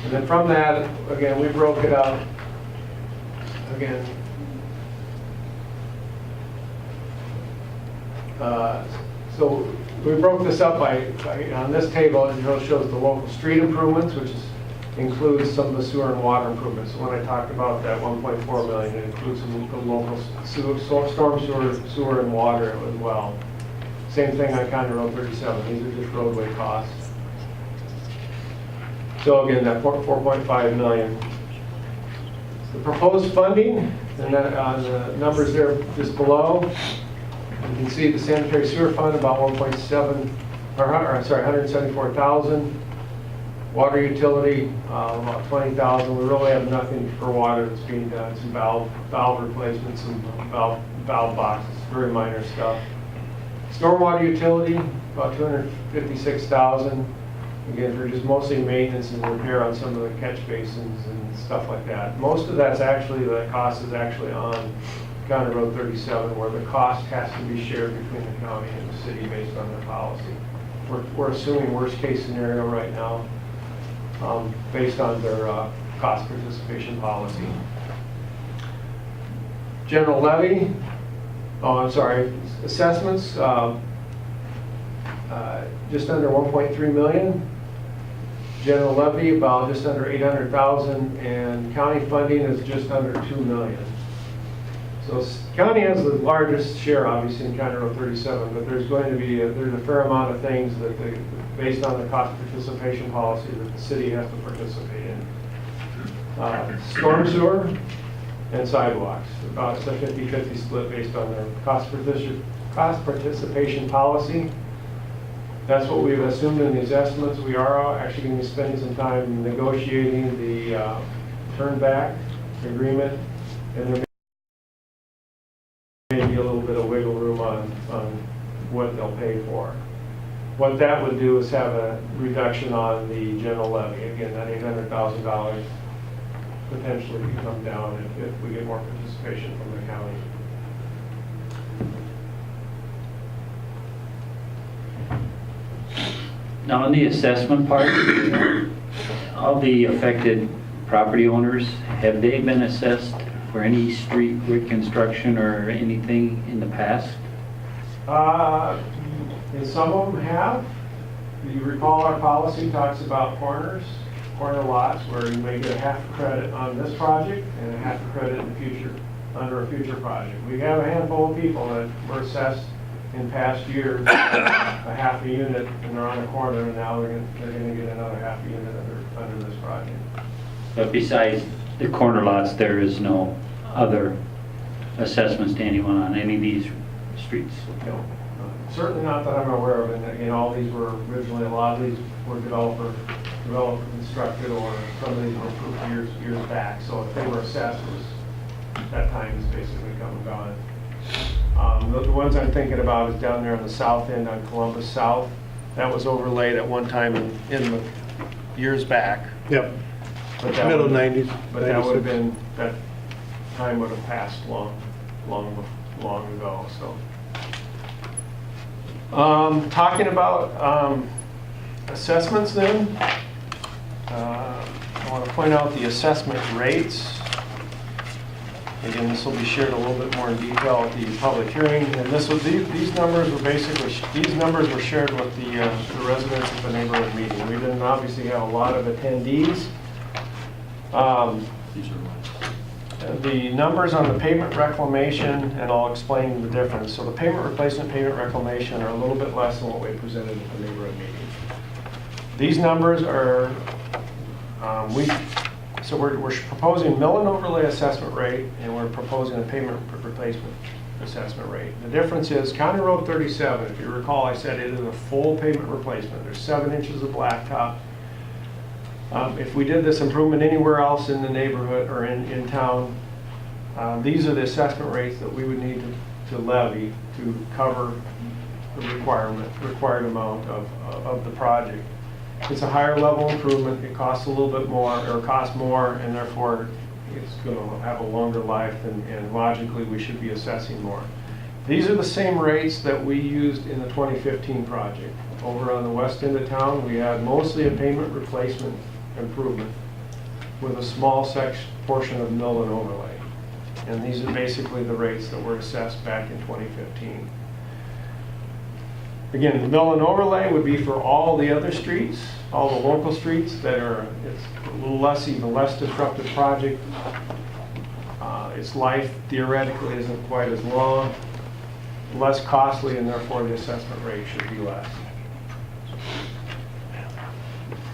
And then from that, again, we broke it out. Again, so we broke this up by on this table. It shows the local street improvements, which includes some of the sewer and water improvements. So when I talked about that 1.4 million, it includes some of the local storm sewer and water as well. Same thing on County Road 37. These are just roadway costs. So again, that 4.5 million. The proposed funding, and that on the numbers there just below, you can see the sanitary sewer fund about 174,000. Water utility about 20,000. We really have nothing for water that's being done. Some valve replacements, some valve boxes, very minor stuff. Stormwater utility about 256,000. Again, for just mostly maintenance and repair on some of the catch basins and stuff like that. Most of that's actually, the cost is actually on County Road 37, where the cost has to be shared between the county and the city based on their policy. We're assuming worst case scenario right now based on their cost participation policy. General levy, assessments, just under 1.3 million. General levy about just under 800,000, and county funding is just under 2 million. So county has the largest share, obviously, in County Road 37, but there's going to be there's a fair amount of things that based on the cost participation policy that the city has to participate in. Storm sewer and sidewalks, about a 50-50 split based on their cost participation policy. That's what we've assumed in these estimates. We are actually going to be spending some time negotiating the turn back agreement, and there may be a little bit of wiggle room on what they'll pay for. What that would do is have a reduction on the general levy. Again, that $800,000 potentially could come down if we get more participation from the county. Now, on the assessment part, all the affected property owners, have they been assessed for any street reconstruction or anything in the past? And some of them have. You recall our policy talks about corner lots, where you may get a half a credit on this project and a half a credit in the future, under a future project. We have a handful of people that were assessed in past years a half a unit, and they're on a corner, and now they're going to get another half a unit under this project. But besides the corner lots, there is no other assessments to anyone on any of these streets? No, certainly not that I'm aware of, and again, all these were originally, a lot of these were developer constructed, or some of these were approved years back, so if they were assessed, that time is basically come and gone. The ones I'm thinking about is down there on the south end on Columbus South. That was overlaid at one time in the years back. Yep, But that middle would- 90s. But that would have 96. been, that time would have passed long ago, so. Talking about assessments then, I want to point out the assessment rates. Again, this will be shared a little bit more in detail at the public hearing, and these numbers were basically, these numbers were shared with the residents at the neighborhood meeting. We didn't obviously have a lot of attendees. These are mine. The numbers on the pavement reclamation, and I'll explain the difference. So the pavement replacement, pavement reclamation are a little bit less than what we presented at the neighborhood meeting. These numbers are, so we're proposing mill and overlay assessment rate, and we're proposing a pavement replacement assessment rate. The difference is County Road 37, if you recall, I said it is a full pavement replacement. There's 7 inches of blacktop. If we did this improvement anywhere else in the neighborhood or in town, these are the assessment rates that we would need to levy to cover the required amount of the project. It's a higher level improvement. It costs a little bit more, or costs more, and therefore it's going to have a longer life, and logically we should be assessing more. These are the same rates that we used in the 2015 project. Over on the west end of town, we had mostly a pavement replacement improvement with a small portion of mill and overlay. And these are basically the rates that were assessed back in 2015. Again, the mill and overlay would be for all the other streets, all the local streets that are, it's a little less, even less disruptive project. Its life theoretically isn't quite as long, less costly, and therefore the assessment rate should be less.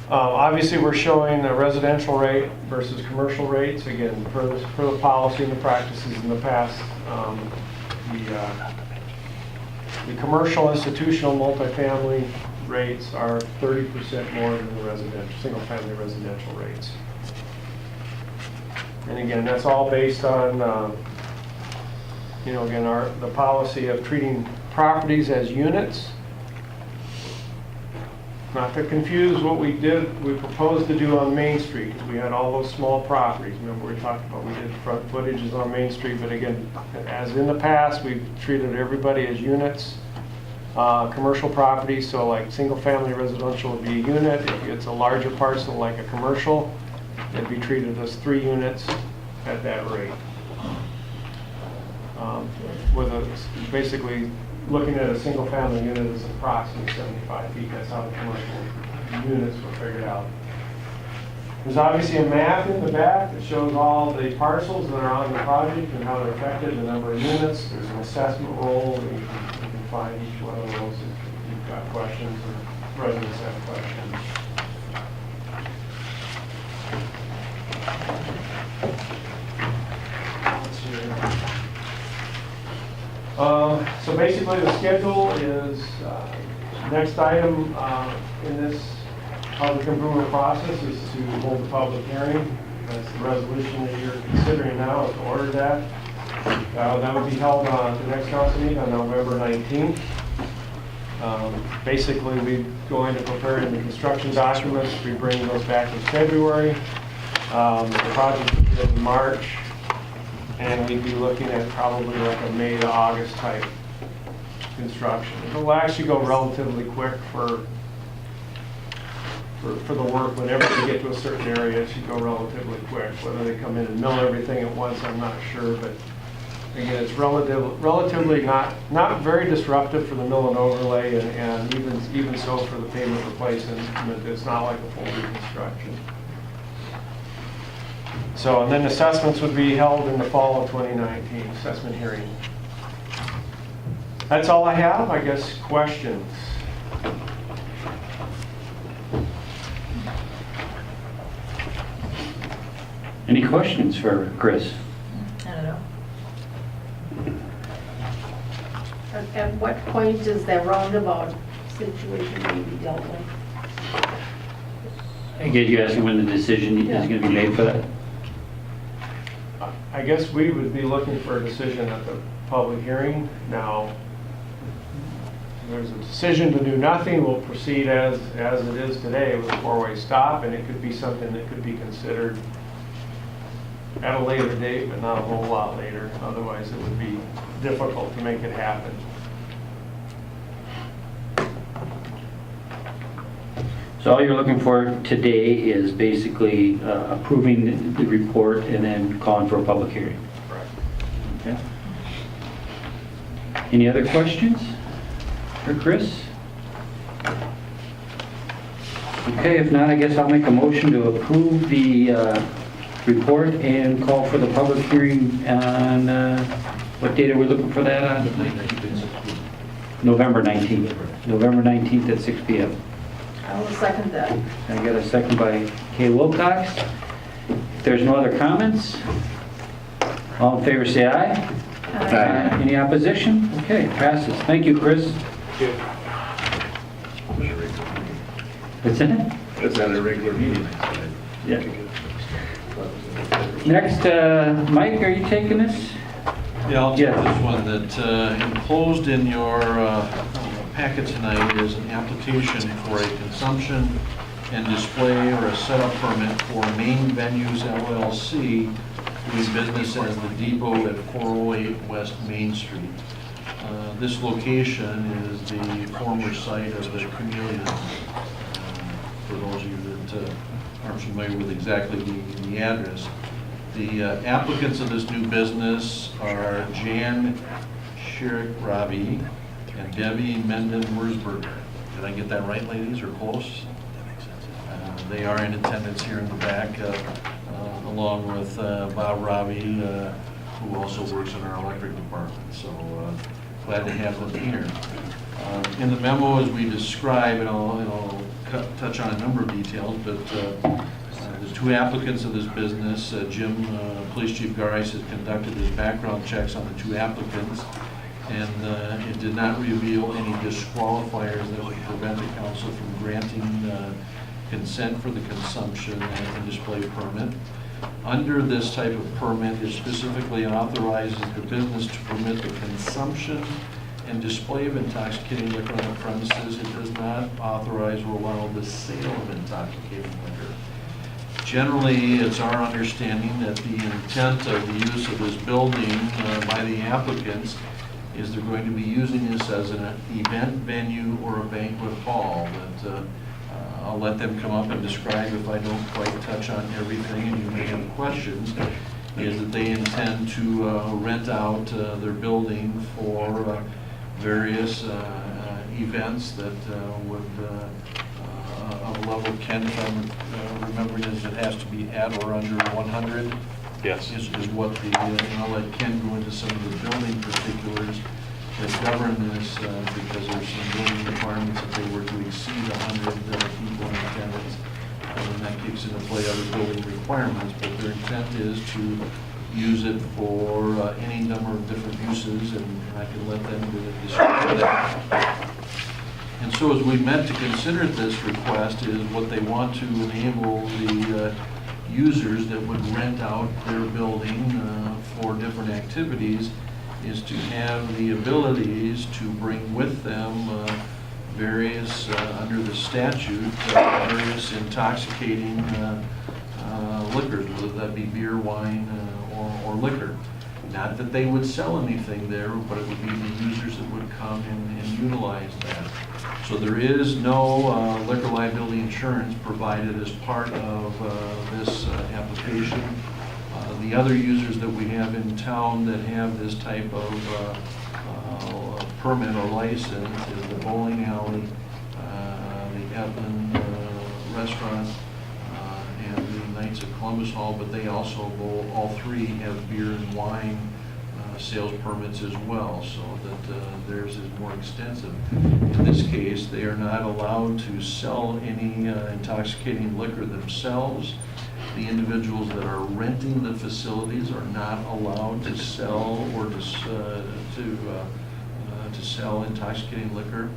Obviously, we're showing the residential rate versus commercial rates. Again, per the policy and the practices in the past, the commercial, institutional, multifamily rates are 30% more than the residential, single-family residential rates. And again, that's all based on, again, the policy of treating properties as units. Not to confuse what we proposed to do on Main Street. We had all those small properties. Remember we talked about we did front footages on Main Street, but again, as in the past, we've treated everybody as units. Commercial property, so like single-family residential would be a unit. If it's a larger parcel like a commercial, it'd be treated as 3 units at that rate. Basically, looking at a single-family unit is approximately 75 feet. That's how the commercial units were figured out. There's obviously a map in the back that shows all the parcels that are on the project and how they're affected, the number of units. There's an assessment roll, and you can find each one of those if you've got questions or residents have questions. Let's see here. So basically the schedule is, next item in this public improvement process is to hold the public hearing. That's the resolution that you're considering now, is to order that. That would be held on the next council meeting on November 19th. Basically, we're going to prepare the construction documents. We bring those back in February. The project will be in March. And we'd be looking at probably like a May to August type construction. It'll actually go relatively quick for for the work. Whenever they get to a certain area, it should go relatively quick. Whether they come in and mill everything at once, I'm not sure, but again, it's relatively not very disruptive for the mill and overlay, and even so for the pavement replacement, it's not like a full reconstruction. So, and then assessments would be held in the fall of 2019, assessment hearing. That's all I have, I guess. Questions? Any questions for Chris? I don't know. At what point does that roundabout situation need to be dealt with? I guess you're asking when the decision is going to be made for that? I guess we would be looking for a decision at the public hearing. Now, if there's a decision to do nothing, we'll proceed as it is today with a four-way stop, and it could be something that could be considered at a later date, but not a whole lot later. Otherwise, it would be difficult to make it happen. So all you're looking for today is basically approving the report and then calling for a public hearing? Correct. Okay. Any other questions for Chris? Okay, if not, I guess I'll make a motion to approve the report and call for the public hearing on, what date are we looking for that on? November 19th. November 19th at 6 p.m. I will second that. I got a second by Kay Wilcox. If there's no other comments, all in favor say aye. Aye. Any opposition? Okay, passes. Thank you, Chris. What's in it? It's at a regular meeting. Yeah. Next, Mike, are you taking this? Yeah, I'll take Yeah. this one. That enclosed in your packet tonight is an application for a consumption and display or a setup permit for Main Venues LLC doing business as the Depot at 408 West Main Street. This location is the former site of the Chameleon. For those of you that aren't familiar with exactly the address. The applicants of this new business are Jan Shirik Rabi and Debbie Menden-Wurzberger. Did I get that right, ladies, or close? They are in attendance here in the back, along with Bob Rabi, who also works in our electric department. So glad to have them here. In the memo, as we describe, and I'll touch on a number of details, but the two applicants of this business, Jim, Police Chief Garais, has conducted his background checks on the two applicants, and it did not reveal any disqualifiers that would prevent the council from granting consent for the consumption and display permit. Under this type of permit, it specifically authorizes the business to permit the consumption and display of intoxicating liquor on the premises. It does not authorize or allow the sale of intoxicating liquor. Generally, it's our understanding that the intent of the use of this building by the applicants is they're going to be using this as an event venue or a banquet hall. That I'll let them come up and describe if I don't quite touch on everything and you may have questions. Is that they intend to rent out their building for various events that would, of a level, Ken, if I'm remembering, is it has to be at or under 100? Yes. Is what the, and I'll let Ken go into some of the building particulars that govern this, because there's some building requirements if they were to exceed 100 people in attendance. And that kicks into play other building requirements, but their intent is to use it for any number of different uses, and I can let them describe that. And so as we met to consider this request is what they want to enable the users that would rent out their building for different activities is to have the abilities to bring with them various, under the statute, various intoxicating liquors, whether that be beer, wine, or liquor. Not that they would sell anything there, but it would be the users that would come and utilize that. So there is no liquor liability insurance provided as part of this application. The other users that we have in town that have this type of permit or license is the bowling alley, the Evan restaurant, and the Knights of Columbus Hall, but they also all three have beer and wine sales permits as well, so that theirs is more extensive. In this case, they are not allowed to sell any intoxicating liquor themselves. The individuals that are renting the facilities are not allowed to sell or to sell intoxicating liquor.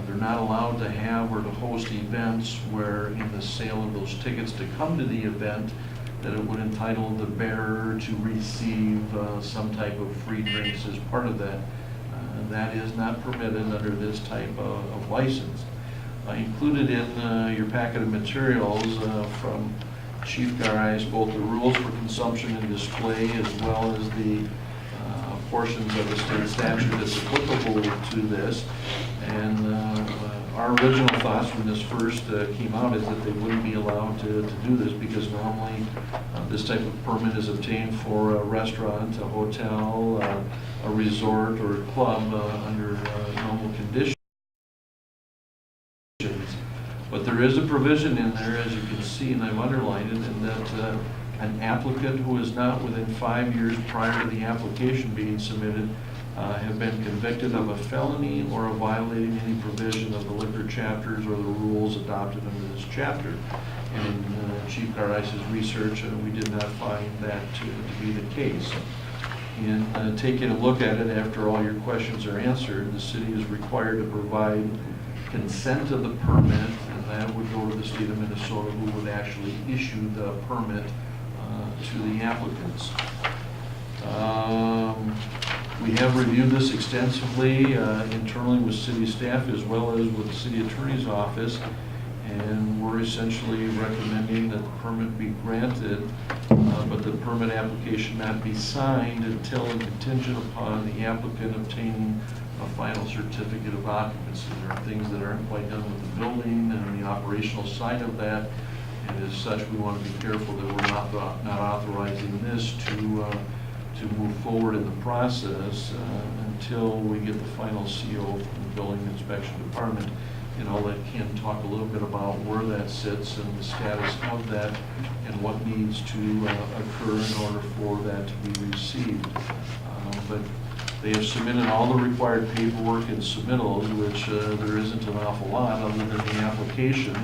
They're not allowed to have or to host events where in the sale of those tickets to come to the event that it would entitle the bearer to receive some type of free drinks as part of that. That is not permitted under this type of license. Included in your packet of materials from Chief Garais, both the rules for consumption and display as well as the portions of the state statute that's applicable to this. And our original thoughts when this first came out is that they wouldn't be allowed to do this because normally this type of permit is obtained for a restaurant, a hotel, a resort, or a club under normal conditions. But there is a provision in there, as you can see, and I've underlined it, in that an applicant who is not within 5 years prior to the application being submitted have been convicted of a felony or of violating any provision of the liquor chapters or the rules adopted under this chapter. And in Chief Garais' research, we did not find that to be the case. In taking a look at it after all your questions are answered, the city is required to provide consent of the permit, and that would go to the state of Minnesota, who would actually issue the permit to the applicants. We have reviewed this extensively internally with city staff as well as with the city attorney's office, and we're essentially recommending that the permit be granted, but the permit application not be signed until and contingent upon the applicant obtaining a final certificate of occupancy. There are things that aren't quite done with the building and the operational side of that, and as such we want to be careful that we're not authorizing this to move forward in the process until we get the final CO from the building inspection department. And I'll let Ken talk a little bit about where that sits and the status of that and what needs to occur in order for that to be received. But they have submitted all the required paperwork and submittals, which there isn't an awful lot other than the application.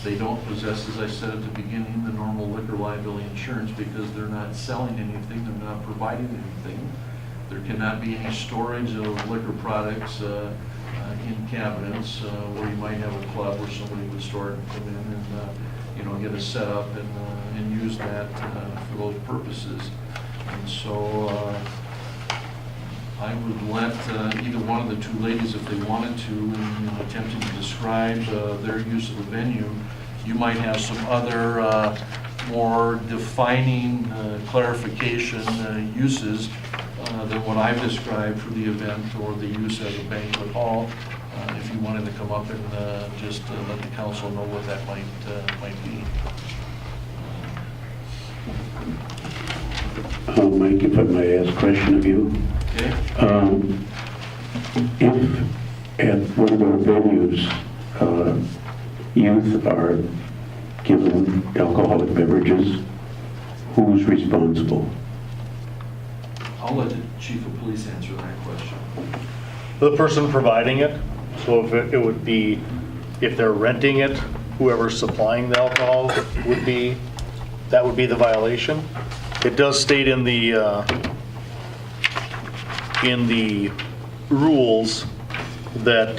They don't possess, as I said at the beginning, the normal liquor liability insurance because they're not selling anything, they're not providing anything. There cannot be any storage of liquor products in cabinets where you might have a club where somebody would store it and come in and get a setup and use that for those purposes. And so I would let either one of the two ladies, if they wanted to, in attempting to describe their use of the venue. You might have some other more defining clarification uses than what I've described for the event or the use as a banquet hall. If you wanted to come up and just let the council know what that might be. Mike, if I may ask a question of you. Okay. If at one of our venues, youth are given alcoholic beverages, who's responsible? I'll let the chief of police answer that question. The person providing it, so if it would be, if they're renting it, whoever's supplying the alcohol that would be the violation. It does state in the rules that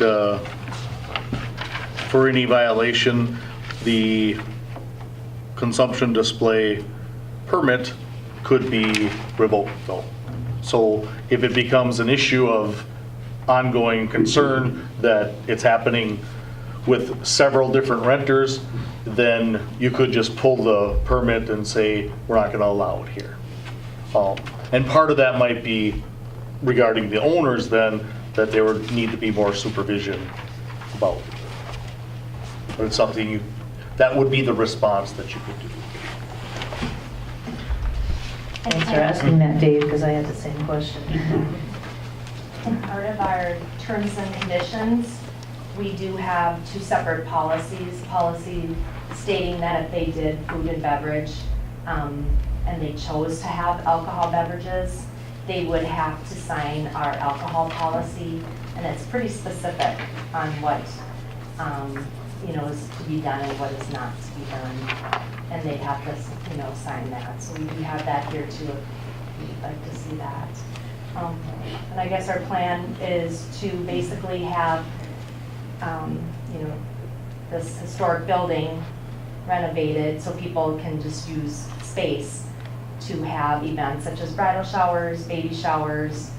for any violation, the consumption display permit could be revoked though. So if it becomes an issue of ongoing concern that it's happening with several different renters, then you could just pull the permit and say, we're not going to allow it here. And part of that might be regarding the owners then, that there would need to be more supervision about. But it's something that would be the response that you could do. Thanks for asking that, Dave, because I had the same question. And part of our terms and conditions, we do have two separate policies. Policy stating that if they did food and beverage, and they chose to have alcohol beverages, they would have to sign our alcohol policy, and it's pretty specific on what, is to be done and what is not to be done. And they'd have to, sign that. So we do have that here too, if you'd like to see that. And I guess our plan is to basically have, this historic building renovated so people can just use space to have events such as bridal showers, baby showers,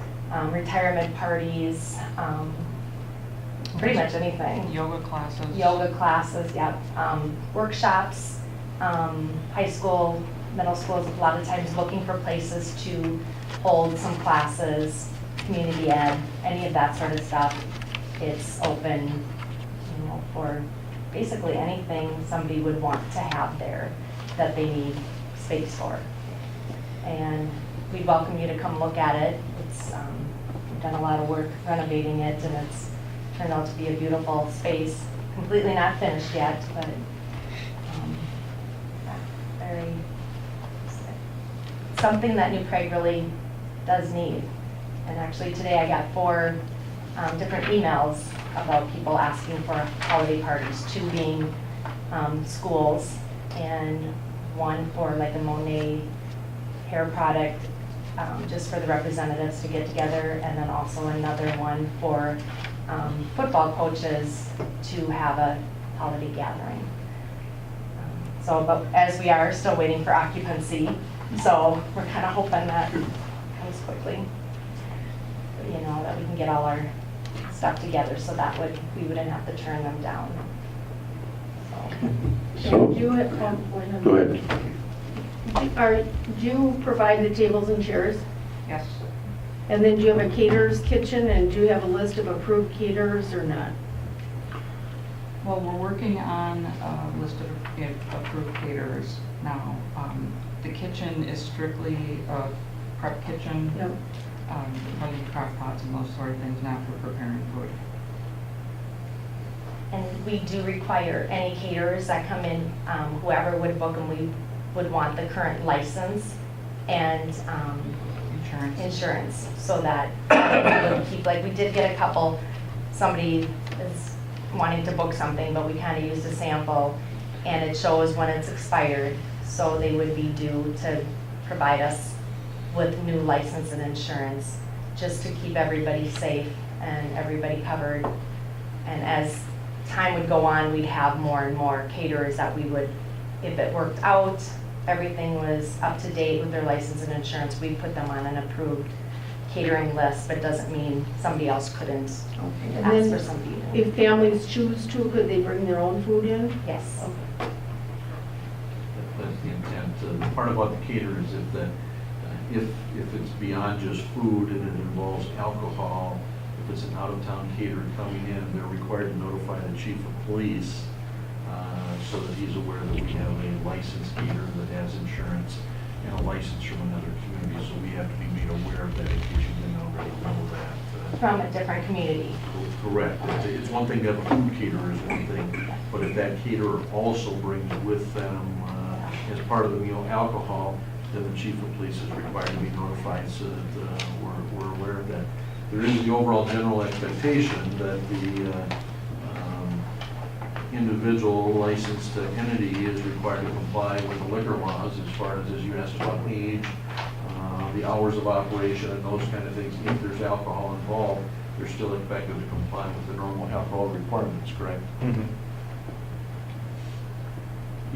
retirement parties, pretty much anything. Yoga classes. Yoga classes, yep. Workshops, high school, middle schools, a lot of times looking for places to hold some classes, community ed, any of that sort of stuff. It's open, for basically anything somebody would want to have there that they need space for. And we'd welcome you to come look at it. It's, we've done a lot of work renovating it, and it's turned out to be a beautiful space. Completely not finished yet, but very, something that New Prague really does need. And actually today I got 4 different emails about people asking for holiday parties, 2 being schools, and 1 for like a Monet hair product, just for the representatives to get together, and then also another one for football coaches to have a holiday gathering. But as we are still waiting for occupancy, so we're kind of hoping that comes quickly. That we can get all our stuff together, so that we wouldn't have to turn them down. So, And you, go ahead. do you provide the tables and chairs? Yes. And then do you have a caterer's kitchen, and do you have a list of approved caterers or not? Well, we're working on a list of approved caterers now. The kitchen is strictly a prep kitchen. Yep. Running crock pots and those sort of things, not for preparing food. And we do require any caterers that come in, whoever would book them, we would want the current license and insurance, so that we would keep, like we did get a couple, somebody is wanting to book something, but we kind of used a sample, and it shows when it's expired, so they would be due to provide us with new license and insurance, just to keep everybody safe and everybody covered. And as time would go on, we'd have more and more caterers that we would, if it worked out, everything was up to date with their license and insurance, we'd put them on an approved catering list, but it doesn't mean somebody else couldn't And ask then for something. if families choose to, could they bring their own food in? Yes. That's the intent. The part about the caterers is if it's beyond just food and it involves alcohol, if it's an out-of-town caterer coming in, they're required to notify the chief of police so that he's aware that we have a licensed caterer that has insurance and a license from another community. So we have to be made aware of that in case you didn't already know that. From a different community. Correct. It's one thing to have a food caterer is one thing, but if that caterer also brings with them as part of the meal alcohol, then the chief of police is required to be notified so that we're aware of that. There is the overall general expectation that the individual licensed entity is required to comply with the liquor laws as far as you asked about age, the hours of operation and those kind of things. If there's alcohol involved, they're still expected to comply with the normal alcohol requirements, correct? Mm-hmm.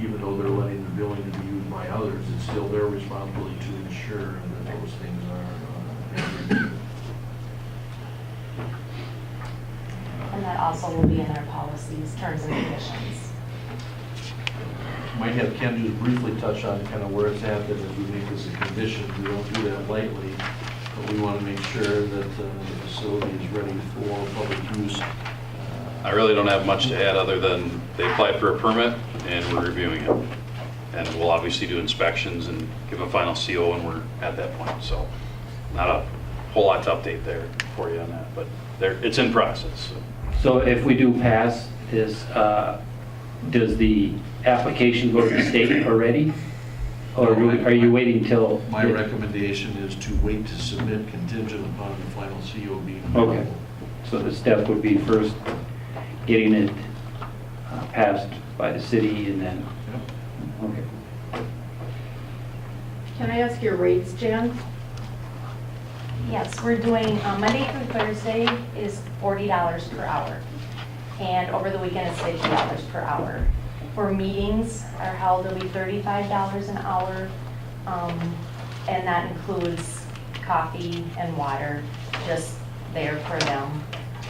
Even though they're letting the building to be used by others, it's still their responsibility to ensure that those things are. And that also will be in our policies, terms and conditions. Might have Ken just briefly touch on kind of where it's at, that as we make this a condition, we don't do that lightly, but we want to make sure that the facility is ready for public use I really don't have much to add other than they applied for a permit and we're reviewing it. And we'll obviously do inspections and give a final CO when we're at that point. So not a whole lot to update there for you on that, but it's in process. So. So if we do pass this, does the application go to the state already? Or are you waiting till? My recommendation is to wait to submit contingent upon the final CO being Okay. available. So the step would be first getting it passed by the city and then, okay. Can I ask your rates, Jan? Yes, we're doing, Monday through Thursday is $40 per hour. And over the weekend it's $50 per hour. For meetings are held, it'll be $35 an hour. And that includes coffee and water, just there for them.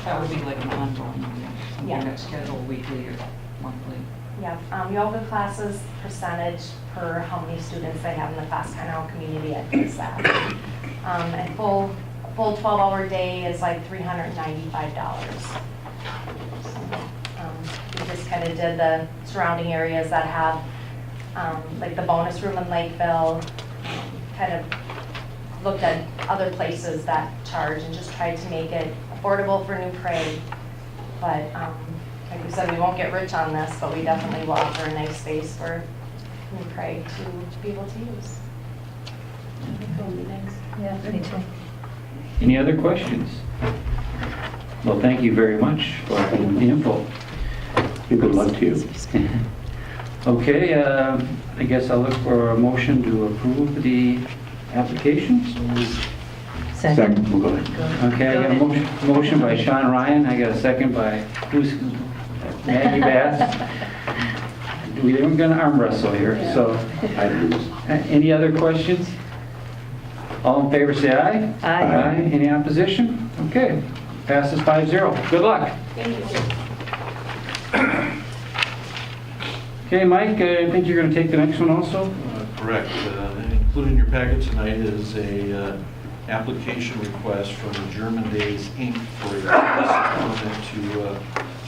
That would be like an ongoing, something Yeah. that's scheduled weekly or monthly. Yeah, yoga classes, percentage per how many students they have in the class, kind of how community ed does that. A full 12-hour day is like $395. We just kind of did the surrounding areas that have, like the bonus room in Lakeville, kind of looked at other places that charge and just tried to make it affordable for New Prague. But like we said, we won't get rich on this, but we definitely will offer a nice space for New Prague to be able to use. Yeah, me too. Any other questions? Well, thank you very much for the info. Good luck to you. Okay, I guess I'll look for a motion to approve the applications. Second. We'll go ahead. Okay, I got a motion by Sean Ryan, I got a second by who's Maggie Bass. We weren't gonna arm wrestle here, so. I lose. Any other questions? All in favor, say aye. Aye. Any opposition? Okay, passes 5-0. Good luck. Thank you. Okay, Mike, I think you're gonna take the next one also? Correct. Included in your packet tonight is a application request from the German Days Inc. for a permit to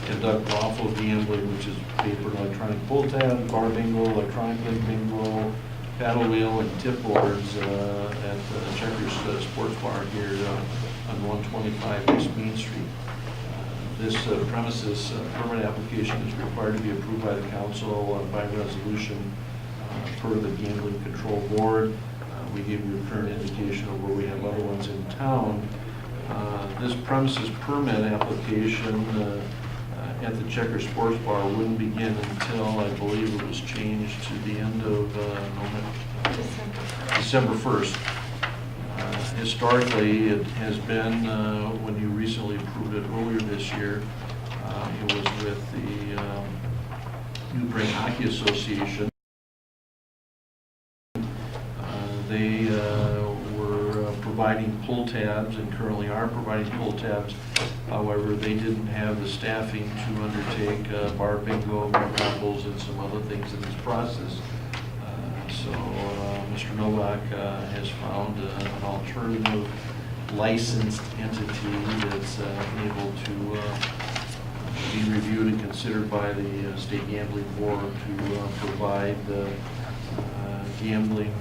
conduct lawful gambling, which is paper and electronic pull tab, bar bingo, electronic bingo, paddle wheel, and tip boards at Checkers Sports Bar here on 125 East Main Street. This premises permit application is required to be approved by the council by resolution per the Gambling Control Board. We gave you a current indication of where we have other ones in town. This premises permit application at the Checker Sports Bar wouldn't begin until, I believe it was changed to the end of December 1st. Historically, it has been, when you recently approved it earlier this year, it was with the New Prague Hockey Association. They were providing pull tabs and currently are providing pull tabs. However, they didn't have the staffing to undertake bar bingo, raffles, and some other things in this process. So Mr. Novak has found an alternative licensed entity that's able to be reviewed and considered by the State Gambling Board to provide gambling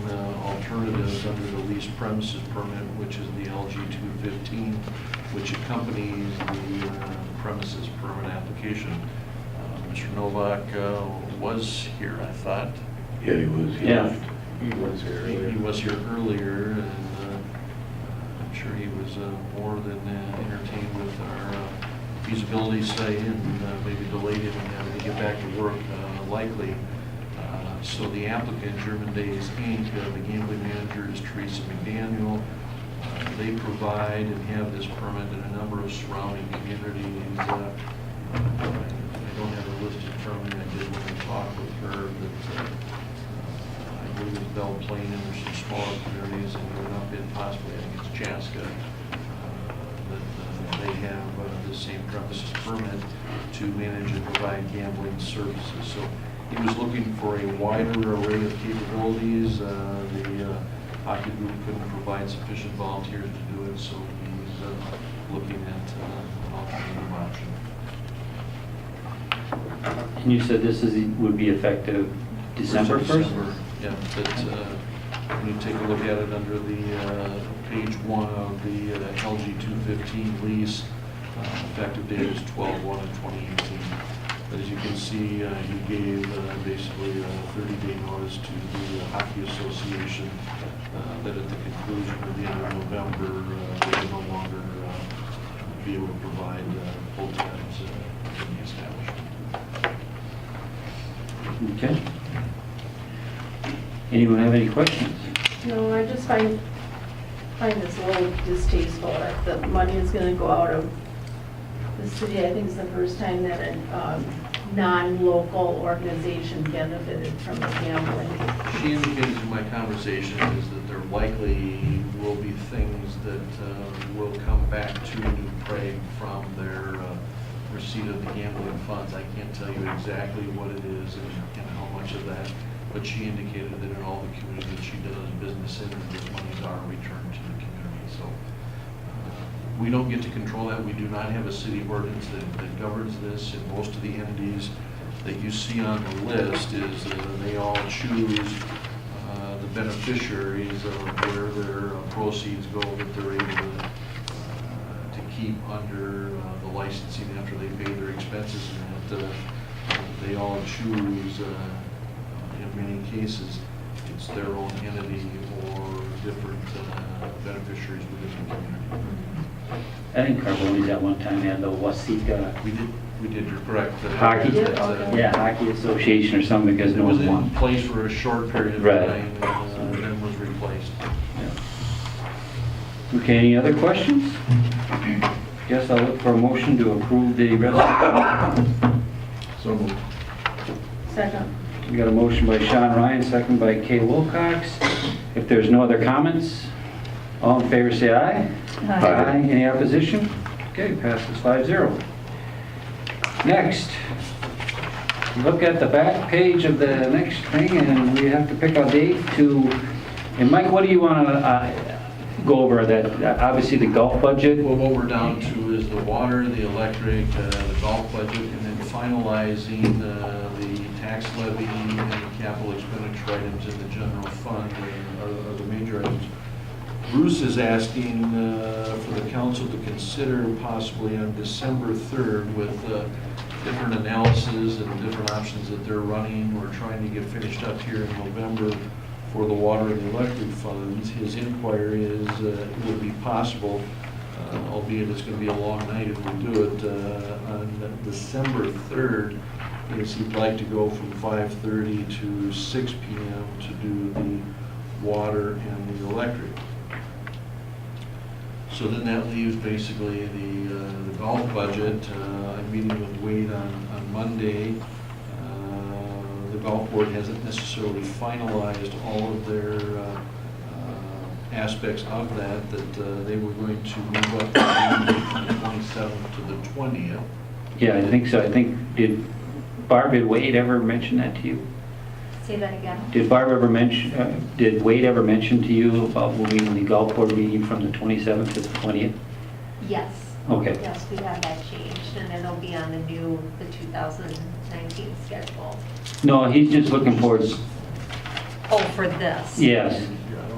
alternatives under the lease premises permit, which is the LG 215, which accompanies the premises permit application. Mr. Novak was here, I thought. Yeah, he was. He Yeah. left. He was here. He was here earlier, and I'm sure he was more than entertained with our feasibility study and maybe delayed him in having to get back to work likely. So the applicant, German Days Inc., the gambling manager is Teresa McDaniel. They provide and have this permit in a number of surrounding communities. I don't have a list in front of me. I did when I talked with her, but I believe it's Belle Plaine and there's some smaller communities, and going up in possibly, I think it's Chaska, that they have the same premises permit to manage and provide gambling services. So he was looking for a wider array of capabilities. The hockey group couldn't provide sufficient volunteers to do it, so he's looking at an alternative option. And you said this would be effective December 1st? December, yeah, but when you take a look at it under the page 1 of the LG 215 lease, effective date is 12/1/2018. But as you can see, he gave basically a 30-day notice to the Hockey Association that at the conclusion of the end of November, they would no longer be able to provide full times in the establishment. Okay. Anyone have any questions? No, I just find this a little distasteful that the money is going to go out of the city. I think it's the first time that a non-local organization benefited from the gambling. She indicated in my conversation is that there likely will be things that will come back to New Prague from their receipt of the gambling funds. I can't tell you exactly what it is and how much of that, but she indicated that in all the communities that she does business in, those monies are returned to the community. So we don't get to control that. We do not have a city ordinance that governs this. And most of the entities that you see on the list is they all choose the beneficiaries of where their proceeds go that they're able to keep under the licensing after they pay their expenses, and that they all choose, in many cases, it's their own entity or different beneficiaries within the community. I think Carboni's at one time had the Wasika We did, you're correct. Hockey, Okay. Hockey Association or something because It no was one in won. place for a short period of Right. time and then was replaced. Okay, any other questions? Guess I'll look for a motion to approve the resolution. So moved. Second. We got a motion by Sean Ryan, second by Kay Wilcox. If there's no other comments, all in favor say aye. Aye. Any opposition? Okay, passes 5-0. Next, look at the back page of the next thing, and we have to pick a date to, and Mike, what do you want to go over? That obviously the golf budget? Well, what we're down to is the water, the electric, the golf budget, and then finalizing the tax levy and the capital expenditure items in the general fund are the major items. Bruce is asking for the council to consider possibly on December 3rd with different analysis and different options that they're running. We're trying to get finished up here in November for the water and the electric funds. His inquiry is it would be possible, albeit it's going to be a long night if we do it, on December 3rd, is he'd like to go from 5:30 to 6 p.m. to do the water and the electric. So then that leaves basically the golf budget. I'm meeting with Wade on Monday. The golf board hasn't necessarily finalized all of their aspects of that they were going to move up from the 27th to the 20th. Yeah, I think so. I think, did Wade ever mention that to you? Say that again? Did did Wade ever mention to you about moving the golf board meeting from the 27th to the 20th? Yes. Okay. Yes, we have that changed, and it'll be on the 2019 schedule. No, he's just looking for, Oh, for this? yes.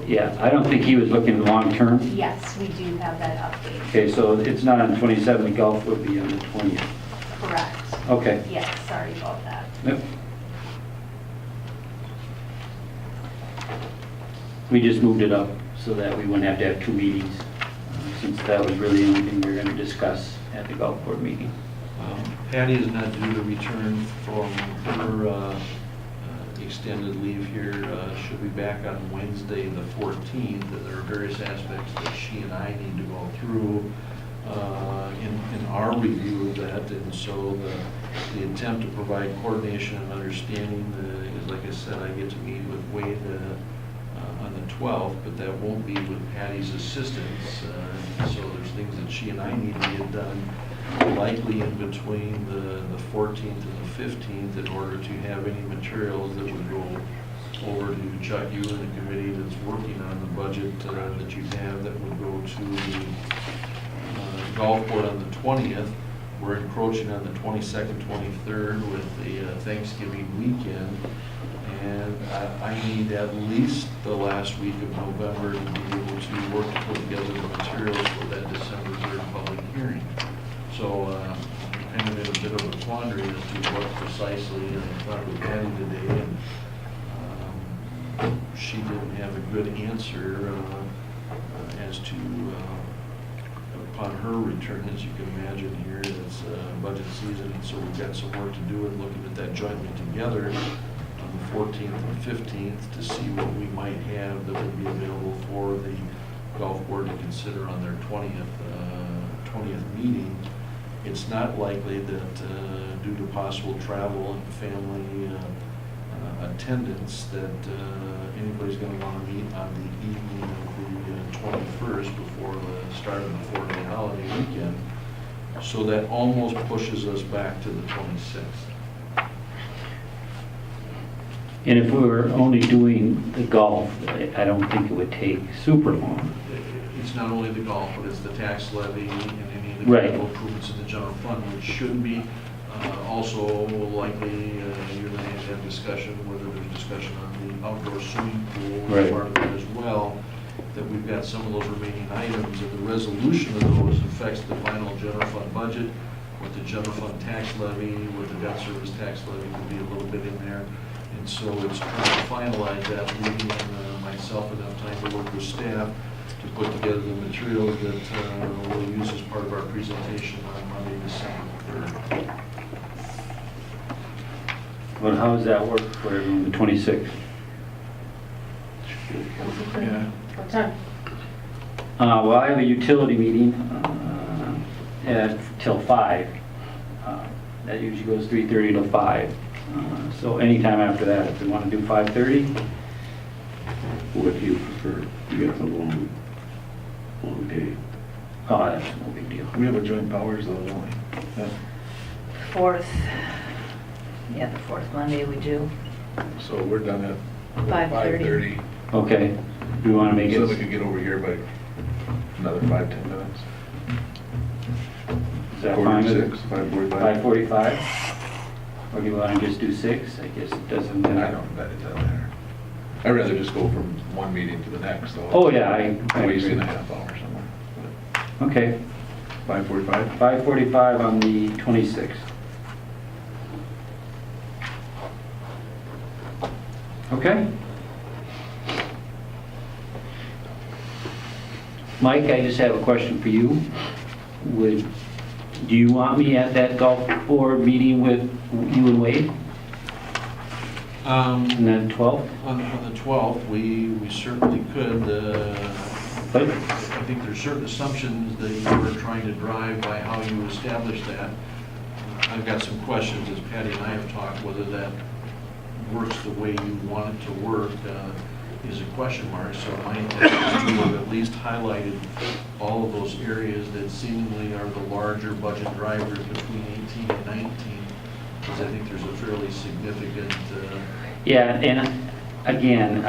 Yeah, I don't think he was looking long-term. Yes, we do have that update. Okay, so it's not on 27th, golf would be on the 20th. Correct. Okay. Yes, sorry about that. Yep. We just moved it up so that we wouldn't have to have two meetings, since that was really the only thing we were going to discuss at the golf board meeting. Patty is not due to return from her extended leave here. She'll be back on Wednesday, the 14th, and there are various aspects that she and I need to go through in our review of that. And so the attempt to provide coordination and understanding is, like I said, I get to meet with Wade on the 12th, but that won't be with Patty's assistance. So there's things that she and I need to get done likely in between the 14th and the 15th in order to have any materials that would go over to Chuck, you and the committee that's working on the budget that you have that would go to the golf board on the 20th. we're encroaching on the 22nd, 23rd with the Thanksgiving weekend. And I need at least the last week of November to be able to work to put together the materials for that December 3rd public hearing. So I'm kind of in a bit of a quandary as to what precisely, and I talked with Patty today, and she didn't have a good answer as to, upon her return, as you can imagine here, it's budget season, and so we've got some work to do in looking at that jointly together on the 14th and 15th to see what we might have that would be available for the golf board to consider on their 20th meeting. It's not likely that due to possible travel and family attendance that anybody's going to want to meet on the evening of the 21st before the start of the 4-day holiday weekend. So that almost pushes us back to the 26th. And if we were only doing the golf, I don't think it would take super long. It's not only the golf, but it's the tax levy and any of the Right. capital improvements in the general fund, which should be also likely, you're going to have discussion, whether there's discussion on the outdoor swimming pool as Right. part of it as well, that we've got some of those remaining items, and the resolution of those affects the final general fund budget, with the general fund tax levy, with the debt service tax levy will be a little bit in there. And so it's trying to finalize that, leaving myself enough time to work with staff to put together the material that we'll use as part of our presentation on Monday, December 3rd. But how does that work for everyone, the 26th? Yeah. What time? Well, I have a utility meeting till 5. That usually goes 3:30 to 5. So anytime after that, if we want to do 5:30. What do you prefer? You got a long day. Oh, that's no big deal. We have a joint powers though, don't we? Fourth, yeah, the fourth Monday we do. So we're done at 5:30. Okay, we want to make So we it, could get over here by another 5-10 minutes. is that fine? 46, 5:45. 5:45? Or do you want to just do 6? I guess it doesn't I matter. don't, that doesn't matter. I'd rather just go from one meeting to the next though. Oh, yeah, I Wasting agree. a half hour somewhere. Okay, 5:45? 5:45 on the 26th. Okay. Mike, I just have a question for you. Do you want me at that golf board meeting with you and Wade on the 12th? On the 12th, we certainly could. But I think there's certain assumptions that you were trying to drive by how you established that. I've got some questions, as Patty and I have talked, whether that works the way you want it to work is a question mark. So my intent is to have at least highlighted all of those areas that seemingly are the larger budget drivers between 18 and 19, because I think there's a fairly significant yeah, and again,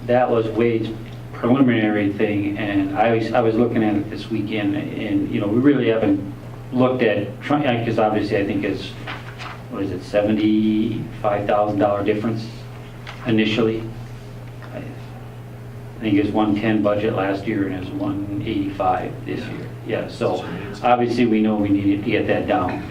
that was Wade's preliminary thing, and I was looking at it this weekend, and we really haven't looked at trying, because obviously I think it's, what is it, $75,000 difference initially. I think it's 110 budget last year and it's 185 this year. Yeah, so obviously we know we needed to get that down.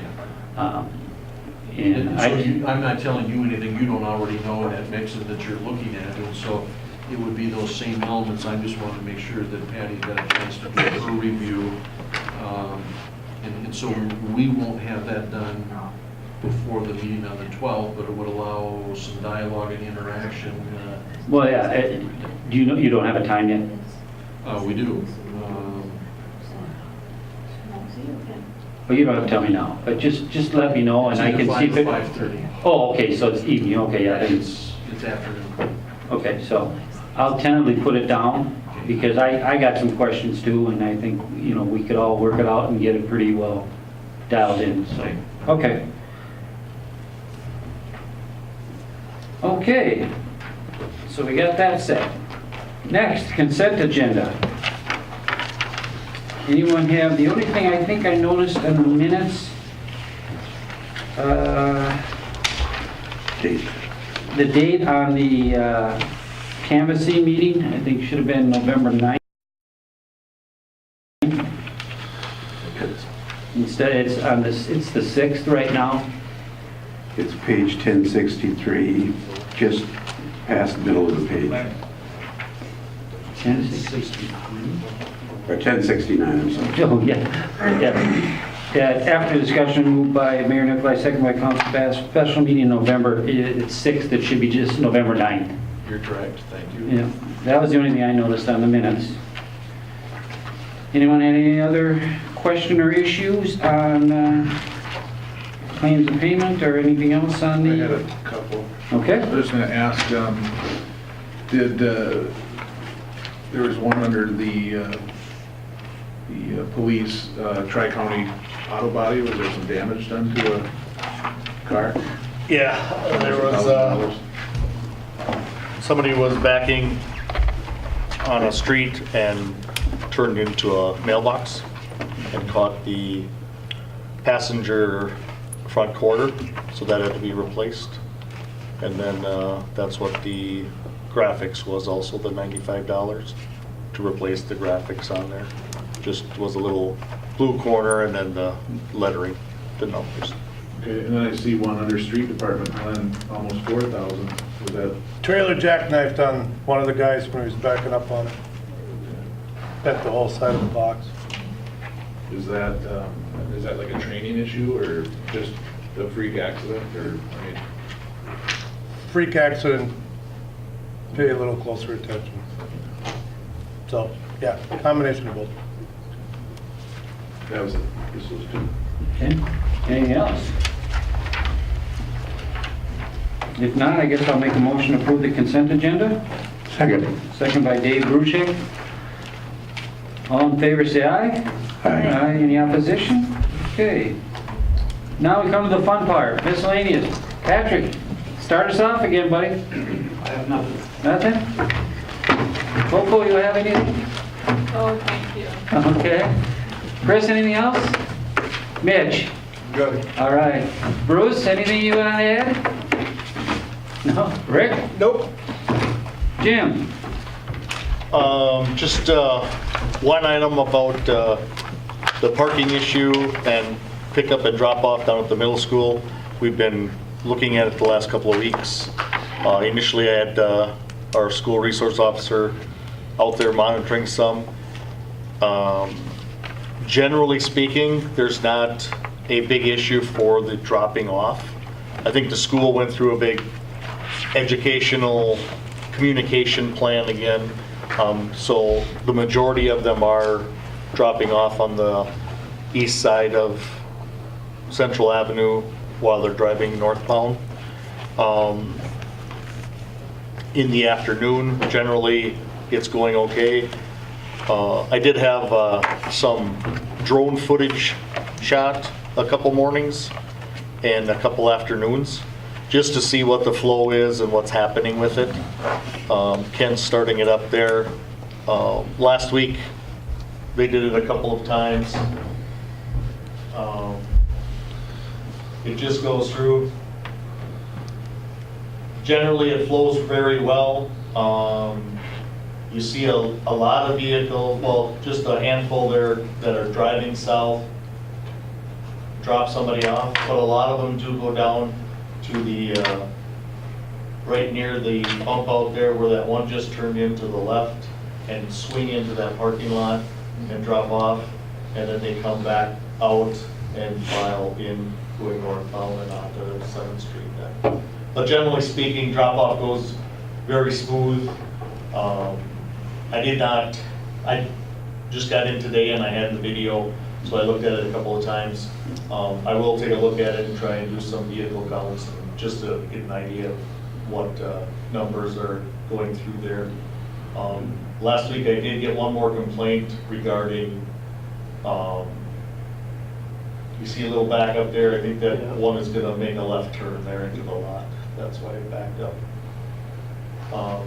And so I'm not telling you anything you don't already know in that mix that you're looking at, and so it would be those same elements. I just wanted to make sure that Patty got a chance to do her review. And so we won't have that done before the meeting on the 12th, but it would allow some dialogue and interaction. well, yeah, do you don't have a time yet? We do. Well, you don't have to tell me now, but just let me know and I can see if it. 5:30. Oh, okay, so it's evening, okay, yeah. It's afternoon. Okay, so I'll tentatively put it down because I got some questions too, and I think, we could all work it out and get it pretty well dialed in, so, okay. Okay, so we got that set. Next, consent agenda. Anyone have, the only thing I think I noticed in the minutes Date. The date on the canvassing meeting, I think should have been November 9th. Instead, it's the 6th right now. It's page 1063, just past the middle of the page. 10:69. Or 1069, I'm sorry. Oh, yeah. After discussion, moved by Mayor Nicolai, second by Council Bass, special meeting in November, it's 6th, it should be just November 9th. You're correct, thank you. Yeah, that was the only thing I noticed on the minutes. Anyone had any other question or issues on claims of payment or anything else on I had the? a couple. Okay. I was going to ask, there was one under the police tri-county auto body, was there some damage done to a car? Yeah, there was, somebody was backing on a street and turned into a mailbox and caught the passenger front quarter, so that had to be replaced. And then that's what the graphics was, also the $95 to replace the graphics on there. Just was a little blue corner and then the lettering, the numbers. Okay, and then I see one under street department, Glenn, almost 4,000. Was that, Trailer jackknifed on one of the guys when he was backing up on it. Bent the whole side of the box. is that like a training issue or just a freak accident, or, I mean, Freak accident, pay a little closer attention. So, yeah, combination of both. that was it, this was two. Okay, anything else? If not, I guess I'll make a motion to approve the consent agenda. Second. Second by Dave Brusick. All in favor, say aye. Aye. Any opposition? Okay. Now we come to the fun part, miscellaneous. Patrick, start us off again, buddy. I have nothing. Nothing? Coco, you have anything? Oh, thank you. Okay. Chris, anything else? Mitch? Good. All right. Bruce, anything you want to add? No? Rick? Nope. Jim? Just one item about the parking issue and pick up and drop off down at the middle school. We've been looking at it the last couple of weeks. Initially, I had our school resource officer out there monitoring some. Generally speaking, there's not a big issue for the dropping off. I think the school went through a big educational communication plan again. So the majority of them are dropping off on the east side of Central Avenue while they're driving northbound. In the afternoon, generally, it's going okay. I did have some drone footage shot a couple mornings and a couple afternoons, just to see what the flow is and what's happening with it. Ken's starting it up there. Last week, they did it a couple of times. It just goes through. Generally, it flows very well. You see a lot of vehicles, well, just a handful there that are driving south, drop somebody off, but a lot of them do go down to the, right near the pump out there where that one just turned into the left and swing into that parking lot and drop off, and then they come back out and file in going northbound and onto 7th Street then. But generally speaking, drop off goes very smooth. I just got in today and I had the video, so I looked at it a couple of times. I will take a look at it and try and do some vehicle counts just to get an idea of what numbers are going through there. Last week I did get one more complaint regarding, you see a little back up there, I think that one is gonna make a left turn there into the lot. That's why it backed up.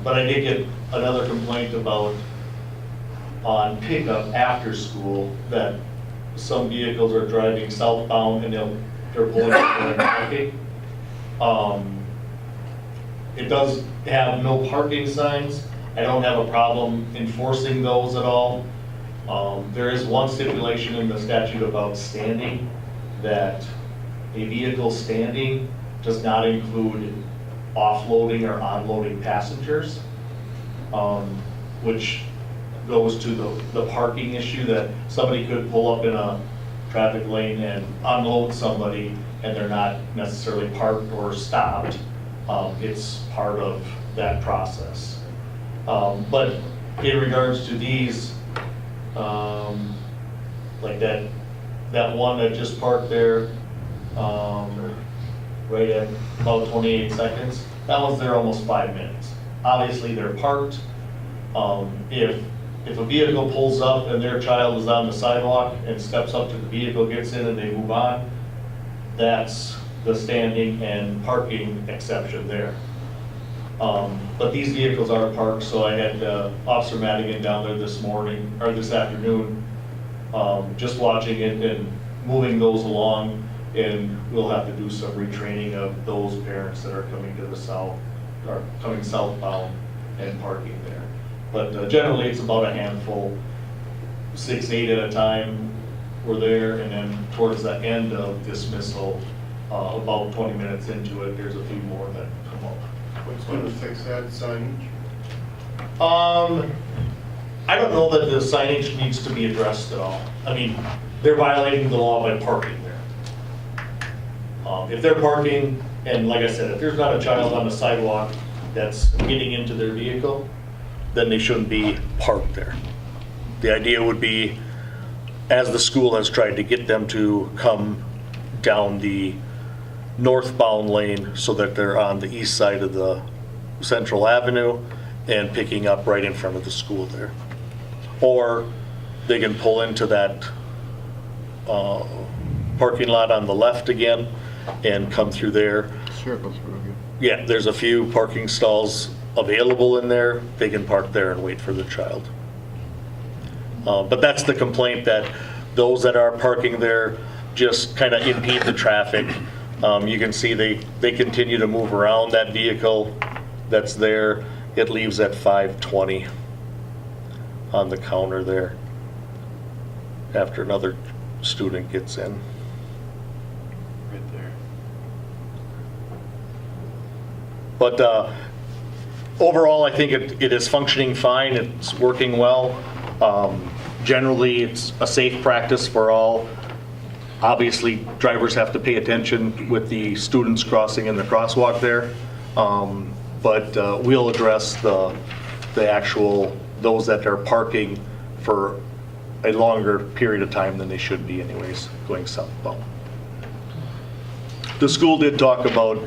But I did get another complaint about on pickup after school that some vehicles are driving southbound and they'll they're pulling over and parking. It does have no parking signs. I don't have a problem enforcing those at all. There is one stipulation in the statute about standing, that a vehicle standing does not include offloading or onloading passengers, which goes to the parking issue, that somebody could pull up in a traffic lane and unload somebody and they're not necessarily parked or stopped. It's part of that process. But in regards to these, like that one that just parked there, right at about 28 seconds, that one's there almost 5 minutes. Obviously, they're parked. If a vehicle pulls up and their child is on the sidewalk and steps up to the vehicle, gets in and they move on, that's the standing and parking exception there. But these vehicles are parked, so I had Officer Madigan down there this morning, or this afternoon, just watching it and moving those along, and we'll have to do some retraining of those parents that are coming to the south, or coming southbound and parking there. But generally, it's about a handful, 6, 8 at a time were there, and then towards the end of dismissal, about 20 minutes into it, there's a few more that come up. What's going to fix that signage? I don't know that the signage needs to be addressed at all. I mean, they're violating the law by parking there. If they're parking, and like I said, if there's not a child on the sidewalk that's getting into their vehicle, Then they shouldn't be parked there. The idea would be, as the school has tried to get them to come down the northbound lane so that they're on the east side of the Central Avenue and picking up right in front of the school there. Or they can pull into that parking lot on the left again and come through there. Circle through again. Yeah, there's a few parking stalls available in there. They can park there and wait for the child. But that's the complaint, that those that are parking there just kind of impede the traffic. You can see they continue to move around that vehicle that's there. It leaves at 5:20 on the counter there after another student gets in. Right there. But overall, I think it is functioning fine. It's working well. Generally, it's a safe practice for all. Obviously, drivers have to pay attention with the students crossing in the crosswalk there. But we'll address the actual, those that are parking for a longer period of time than they should be anyways, going southbound. The school did talk about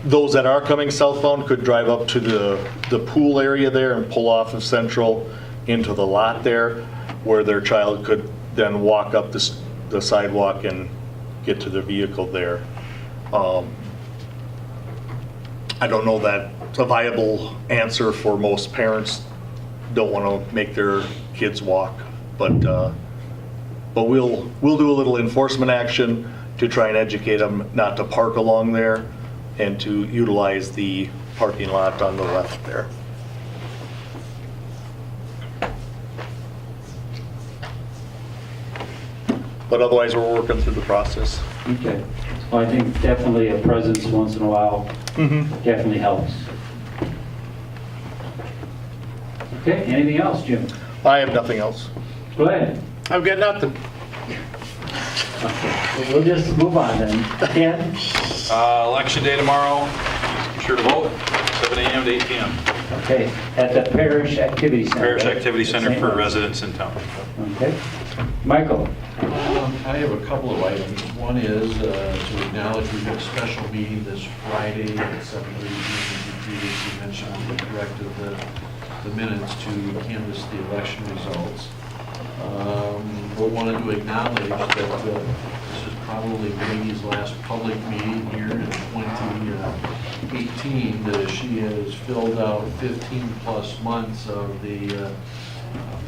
those that are coming southbound could drive up to the pool area there and pull off of Central into the lot there, where their child could then walk up the sidewalk and get to their vehicle there. I don't know that it's a viable answer for most parents. Don't want to make their kids walk, but we'll do a little enforcement action to try and educate them not to park along there and to utilize the parking lot on the left there. But otherwise, we're working through the process. Okay. Well, I think definitely a presence once in a while definitely helps. Okay, anything else, Jim? I have nothing else. Go ahead. I've got nothing. Okay, we'll just move on then. Ken? Election day tomorrow. Be sure to vote, 7 a.m. to 8 p.m. Okay, at the Parish Activity Center. Parish right? Activity Center Same for one. residents in town. Okay. Michael? I have a couple of items. One is to acknowledge we have a special meeting this Friday at 7:30 p.m. You previously mentioned we corrected the minutes to canvass the election results. But wanted to acknowledge that this is probably Lainey's last public meeting here in 2018. She has filled out 15 plus months of the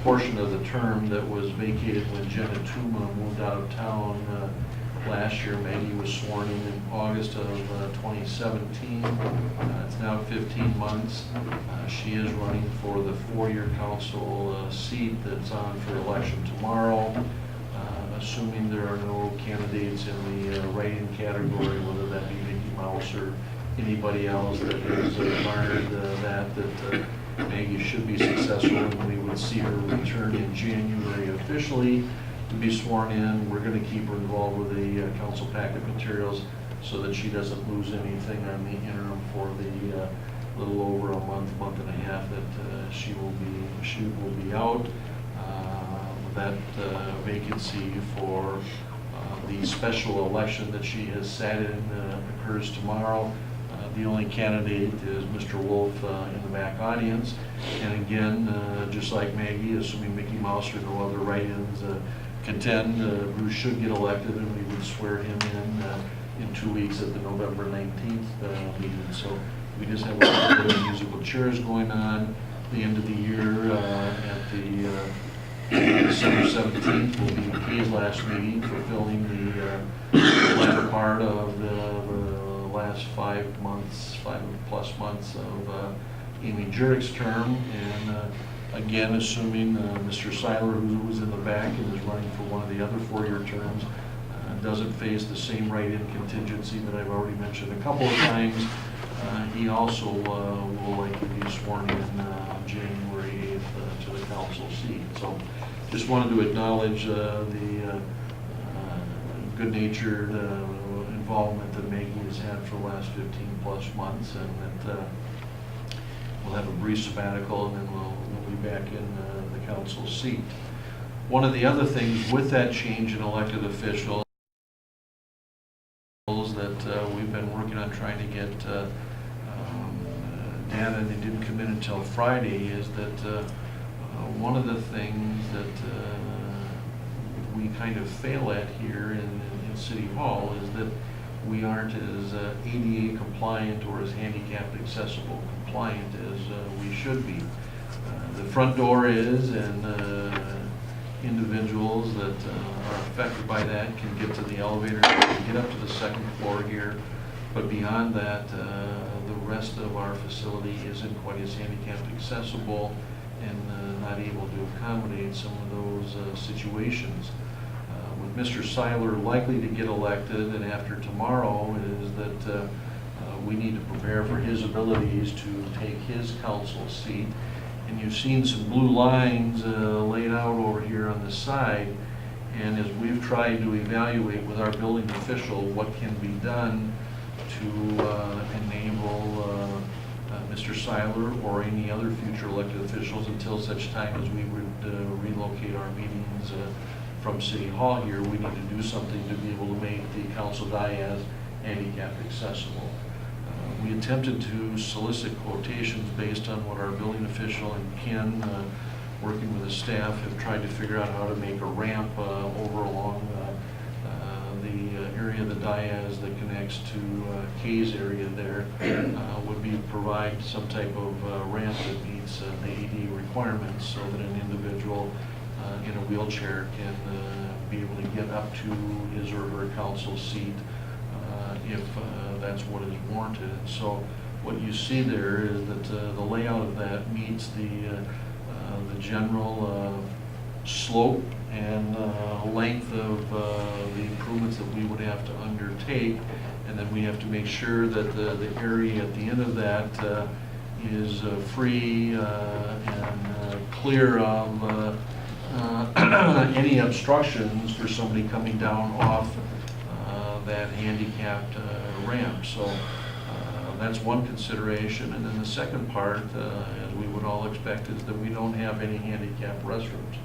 portion of the term that was vacated when Jenna Tuma moved out of town Last year, Maggie was sworn in August of 2017. It's now 15 months. She is running for the four-year council seat that's on for election tomorrow. Assuming there are no candidates in the write-in category, whether that be Mickey Mouse or anybody else that has garnered that Maggie should be successful, and we would see her return in January officially to be sworn in. We're going to keep her involved with the council packet materials so that she doesn't lose anything on the interim for the little over a month and a half that she will be out. That vacancy for the special election that she has sat in occurs tomorrow. The only candidate is Mr. Wolf in the back audience. And again, just like Maggie, assuming Mickey Mouse or no other write-ins contend, Bruce should get elected, and we would swear him in 2 weeks at the November 19th meeting. So we just have a little bit of musical chairs going on. The end of the year at the December 17th will be McKay's last meeting, fulfilling the latter part of the last 5 plus months of Amy Jurick's term. And again, assuming Mr. Seiler, who was in the back and is running for one of the other four-year terms, doesn't face the same write-in contingency that I've already mentioned a couple of times, he also will likely be sworn in January 8th to the council seat. So just wanted to acknowledge the good-natured involvement that Maggie has had for the last 15 plus months, and that we'll have a brief sabbatical, and then we'll be back in the council seat. One of the other things with that change in elected officials that we've been working on trying to get data, and they didn't come in until Friday, is that one of the things that we kind of fail at here in City Hall is that we aren't as ADA compliant or as handicapped accessible compliant as we should be. The front door is, and individuals that are affected by that can get to the elevator, can get up to the second floor here, but beyond that, the rest of our facility isn't quite as handicapped accessible and not able to accommodate some of those situations. With Mr. Seiler likely to get elected, and after tomorrow, is that we need to prepare for his abilities to take his council seat. And you've seen some blue lines laid out over here on the side, and as we've tried to evaluate with our building official what can be done to enable Mr. Seiler or any other future elected officials until such time as we would relocate our meetings from City Hall here, we need to do something to be able to make the council dais handicap accessible. We attempted to solicit quotations based on what our building official and Ken, working with the staff, have tried to figure out how to make a ramp over along the area of the dais that connects to Kay's area there, would be provide some type of ramp that meets the AD requirements so that an individual in a wheelchair can be able to get up to his or her council seat if that's what is warranted. And so what you see there is that the layout of that meets the general slope and length of the improvements that we would have to undertake, and then we have to make sure that the area at the end of that is free and clear of any obstructions for somebody coming down off that handicapped ramp. So that's one consideration. And then the second part, as we would all expect, is that we don't have any handicapped restrooms.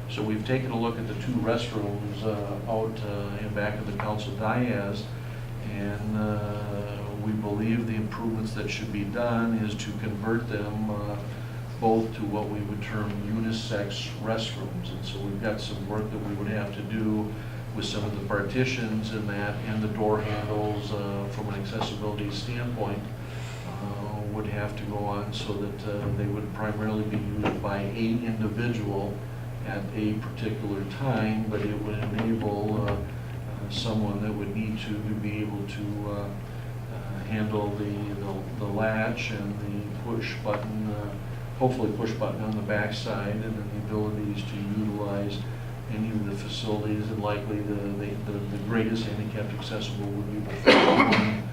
So we've taken a look at the 2 restrooms out in back of the council dais, and we believe the improvements that should be done is to convert them both to what we would term unisex restrooms. And so we've got some work that we would have to do with some of the partitions in that, and the door handles from an accessibility standpoint would have to go on so that they would primarily be used by a individual at a particular time, but it would enable someone that would need to be able to handle the latch and the push button, hopefully push button on the backside, and then the abilities to utilize any of the facilities, and likely the greatest handicapped accessible would be the first one,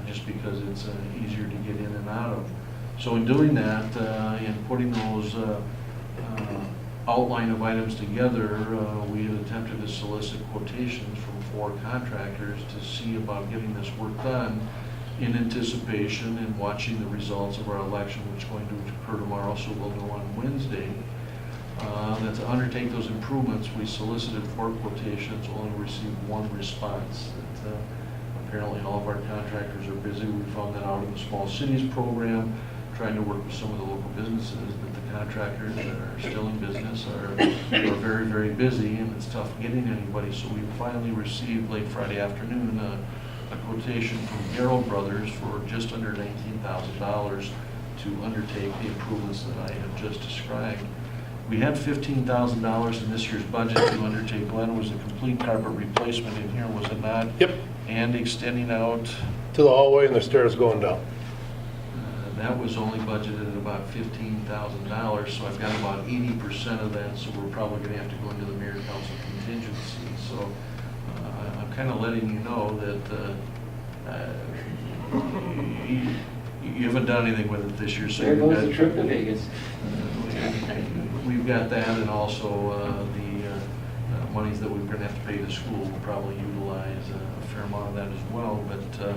just because it's easier to get in and out of. So in doing that, and putting those outline of items together, we had attempted to solicit quotations from 4 contractors to see about getting this work done in anticipation and watching the results of our election, which is going to occur tomorrow, so we'll know on Wednesday. That to undertake those improvements, we solicited 4 quotations, only received 1 response. That, apparently all of our contractors are busy. We found that out in the Small Cities program, trying to work with some of the local businesses, that the contractors that are still in business are very, very busy, and it's tough getting anybody. So we finally received late Friday afternoon a quotation from Garrow Brothers for just under $19,000 to undertake the improvements that I have just described. We had $15,000 in this year's budget to undertake. Glenn, was a complete carpet replacement in here, was it not? Yep. And extending out. To the hallway and the stairs going down. That was only budgeted at about $15,000, so I've got about 80% of that, so we're probably going to have to go into the mayor council contingency. So I'm kind of letting you know that you haven't done anything with it this year. So There goes the trip to Vegas. We've got that, and also the monies that we're going to have to pay the school. We'll probably utilize a fair amount of that as well. But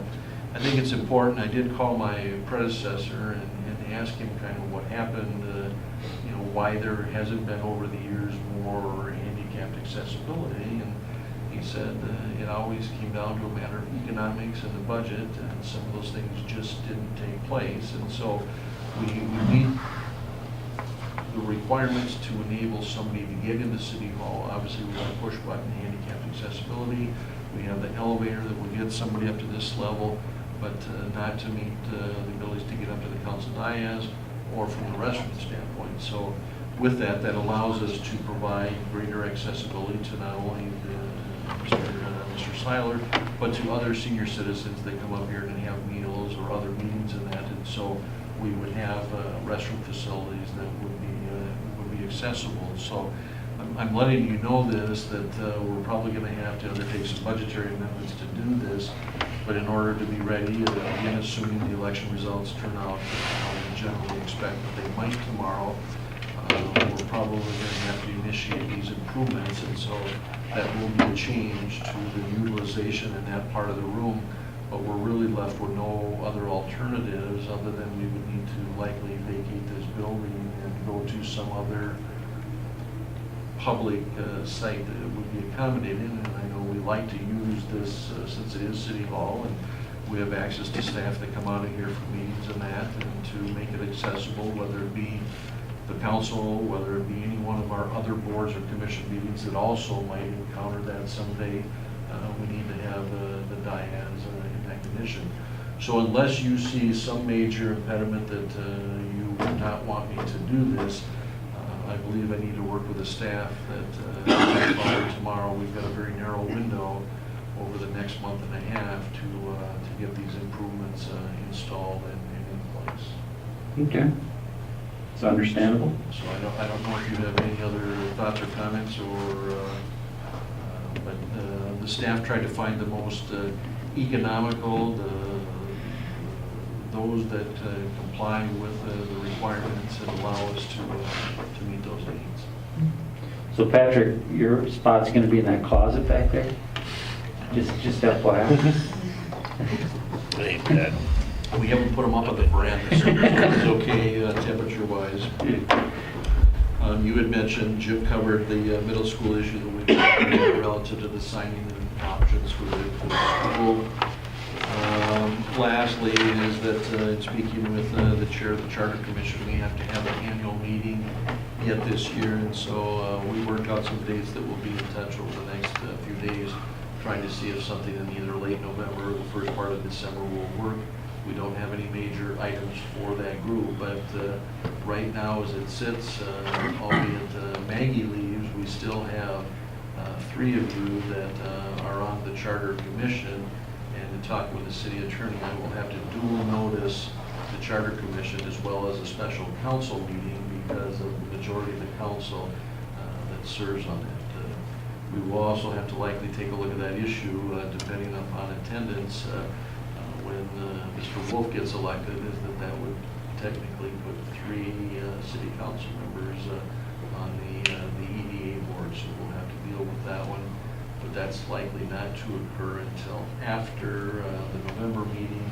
I think it's important. I did call my predecessor and ask him kind of what happened, why there hasn't been over the years more handicapped accessibility. And he said it always came down to a matter of economics and the budget, and some of those things just didn't take place. And so we meet the requirements to enable somebody to get into City Hall. Obviously, we have push button handicapped accessibility. We have the elevator that will get somebody up to this level, but not to meet the abilities to get up to the council dais or from the restroom standpoint. So with that, that allows us to provide greater accessibility to not only Mr. Seiler, but to other senior citizens that come up here and have meals or other meetings and that. And so we would have restroom facilities that would be accessible. So I'm letting you know this, that we're probably going to have to undertake some budgetary amendments to do this, but in order to be ready, again, assuming the election results turn out how we generally expect that they might tomorrow, we're probably going to have to initiate these improvements, and so that will be a change to the utilization in that part of the room, but we're really left with no other alternatives other than we would need to likely vacate this building and go to some other public site that would be accommodated. And I know we like to use this since it is City Hall, and we have access to staff that come out of here for meetings and that, and to make it accessible, whether it be the council, whether it be any one of our other boards or commission meetings that also might encounter that someday. We need to have the diads in that condition. So unless you see some major impediment that you would not want me to do this, I believe I need to work with the staff that tomorrow we've got a very narrow window over the next month and a half to get these improvements installed and in place. Okay. It's understandable. So I don't know if you have any other thoughts or comments, or but the staff tried to find the most economical, those that comply with the requirements and allow us to meet those needs. So Patrick, your spot's going to be in that closet back there? Just FYI. We haven't put them up on the veranda, so it's okay temperature-wise. You had mentioned, Jim covered the middle school issue that we had relative to the signing and options for the school. Lastly is that in speaking with the chair of the Charter Commission, we have to have an annual meeting yet this year, and so we worked out some dates that will be in touch over the next few days, trying to see if something in either late November or the first part of December will work. We don't have any major items for that group, but right now as it sits, albeit Maggie leaves, we still have three of you that are on the Charter Commission, and to talk with the city attorney, I will have to dual notice the Charter Commission as well as a special council meeting because of the majority of the council that serves on that. We will also have to likely take a look at that issue depending upon attendance when Mr. Wolf gets elected, is that would technically put 3 city council members on the EDA board, so we'll have to deal with that one. But that's likely not to occur until after the November meeting,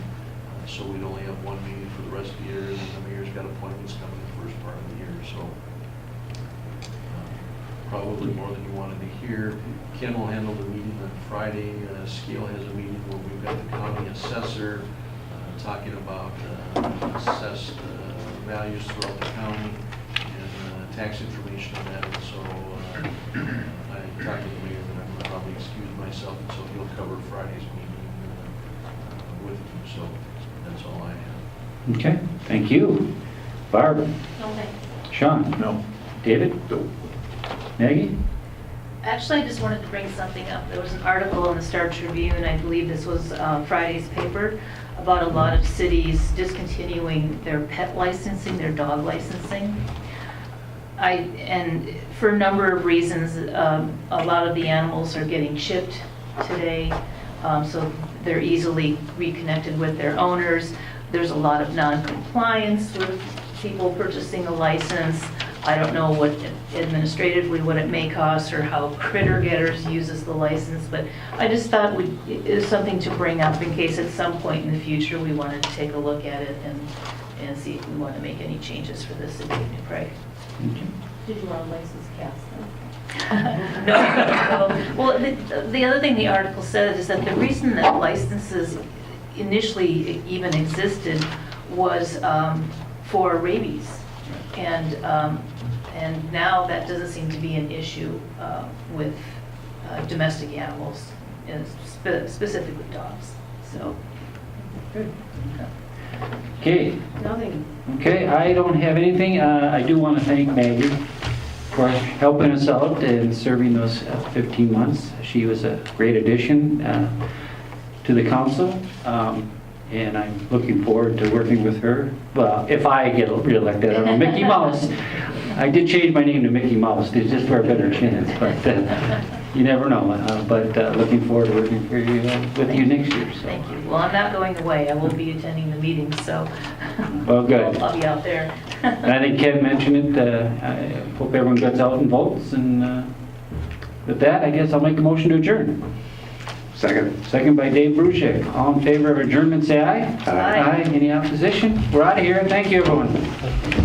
so we'd only have 1 meeting for the rest of the year, and then the mayor's got appointments coming the first part of the year, so probably more than you wanted to hear. Ken will handle the meeting on Friday. Scale has a meeting where we've got the county assessor talking about assessed values throughout the county and tax information on that. And so I talked to the mayor that I'm going to probably excuse myself, and so he'll cover Friday's meeting with me. So that's all I have. Okay, thank you. Barb? No, thanks. Sean? No. David? No. Maggie? Actually, I just wanted to bring something up. There was an article in the Star Tribune, I believe this was Friday's paper, about a lot of cities discontinuing their pet licensing, their dog licensing. And for a number of reasons, a lot of the animals are getting chipped today, so they're easily reconnected with their owners. There's a lot of non-compliance with people purchasing a license. I don't know what administratively what it may cost or how Critter Getters uses the license, but I just thought it was something to bring up in case at some point in the future we wanted to take a look at it and see if we want to make any changes for the city of New Prague. Did you want to license cats then? No. Well, the other thing the article said is that the reason that licenses initially even existed was for rabies. And now that doesn't seem to be an issue with domestic animals, and specifically dogs. So, Okay, Nothing. okay, I don't have anything. I do want to thank Maggie for helping us out and serving those 15 months. She was a great addition to the council, and I'm looking forward to working with her. Well, if I get reelected, I don't know, Mickey Mouse. I did change my name to Mickey Mouse, just for a better chance, but you never know. But looking forward to working with you next year. So. thank you. Well, I'm not going away. I will be attending the meetings, so Well, good. I'll be out there. And I think Ken mentioned it. I hope everyone gets out and votes. And with that, I guess I'll make a motion to adjourn. Second. Second by Dave Brusick. All in favor of adjournment, say aye. Aye. Any opposition? We're out of here. Thank you, everyone.